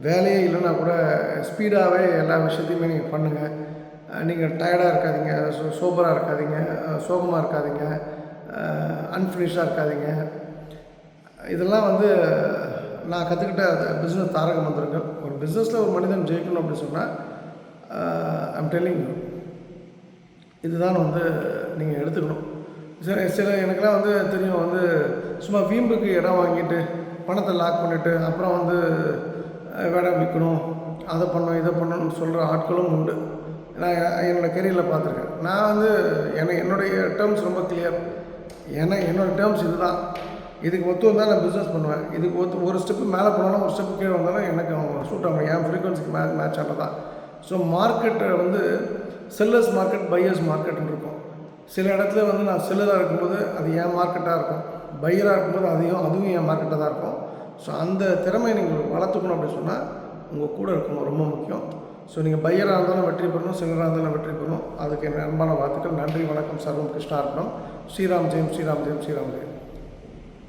வேலையே இல்லைன்னா கூட ஸ்பீடாகவே எல்லா விஷயத்தையுமே நீங்கள் பண்ணுங்கள். நீங்கள் டயர்டாக இருக்காதீங்க, சோபராக இருக்காதீங்க, சோகமாக இருக்காதீங்க, அன்ஃபினிஷ்டாக இருக்காதீங்க. இதெல்லாம் வந்து நான் கற்றுக்கிட்ட பிஸ்னஸ் தாரக மந்திரங்கள். ஒரு பிஸ்னஸில் ஒரு மனிதன் ஜெயிக்கணும் அப்படின்னு சொன்னால் ஐம் டெல்லிங் யூ, இதுதான் வந்து நீங்கள் எடுத்துக்கணும். சில எனக்குலாம் வந்து தெரியும், வந்து சும்மா வீம்புக்கு இடம் வாங்கிட்டு பணத்தை லாக் பண்ணிவிட்டு அப்புறம் வந்து வேடம் விற்கணும், அதை பண்ணணும், இதை பண்ணணும்னு சொல்கிற ஆட்களும் உண்டு. நான் என்னோடய கெரியரில் பார்த்துருக்கேன். நான் வந்து என்னுடைய டேர்ம்ஸ் ரொம்ப கிளியர். என்னோடய டேர்ம்ஸ் இது தான். இதுக்கு வந்தால் நான் பிஸ்னஸ் பண்ணுவேன். இதுக்கு ஒரு ஸ்டெப்பு மேலே போனாலும் ஒரு ஸ்டெப்பு கீழே வந்தாலும் எனக்கு அவங்க சூட் ஆகும். என் ஃப்ரீக்வன்சிக்கு மேட்ச் ஆனால் தான். ஸோ மார்க்கெட்டை வந்து செல்லர்ஸ் மார்க்கெட், பையர்ஸ் மார்க்கெட்டுன்னு இருக்கும். சில இடத்துல வந்து நான் செல்லராக இருக்கும்போது அது என் மார்க்கெட்டாக இருக்கும், பையராக இருக்கும்போது அதுவும் என் மார்க்கெட்டாக தான் இருக்கும். ஸோ அந்த திறமையை நீங்கள் வளர்த்துக்கணும் அப்படின்னு சொன்னால் உங்கள் கூட இருக்கணும், ரொம்ப முக்கியம். ஸோ நீங்கள் பையராக இருந்தாலும் வெற்றி பெறணும், செல்லராக இருந்தாலும் வெற்றி பெறணும். அதுக்கு என் அன்பான வாழ்த்துக்கள். நன்றி, வணக்கம். சர்வம் கிருஷ்ணார்ப்பணம். ஸ்ரீராம் ஜெயம், ஸ்ரீராம் ஜெயம், ஸ்ரீராம் ஜெயம்.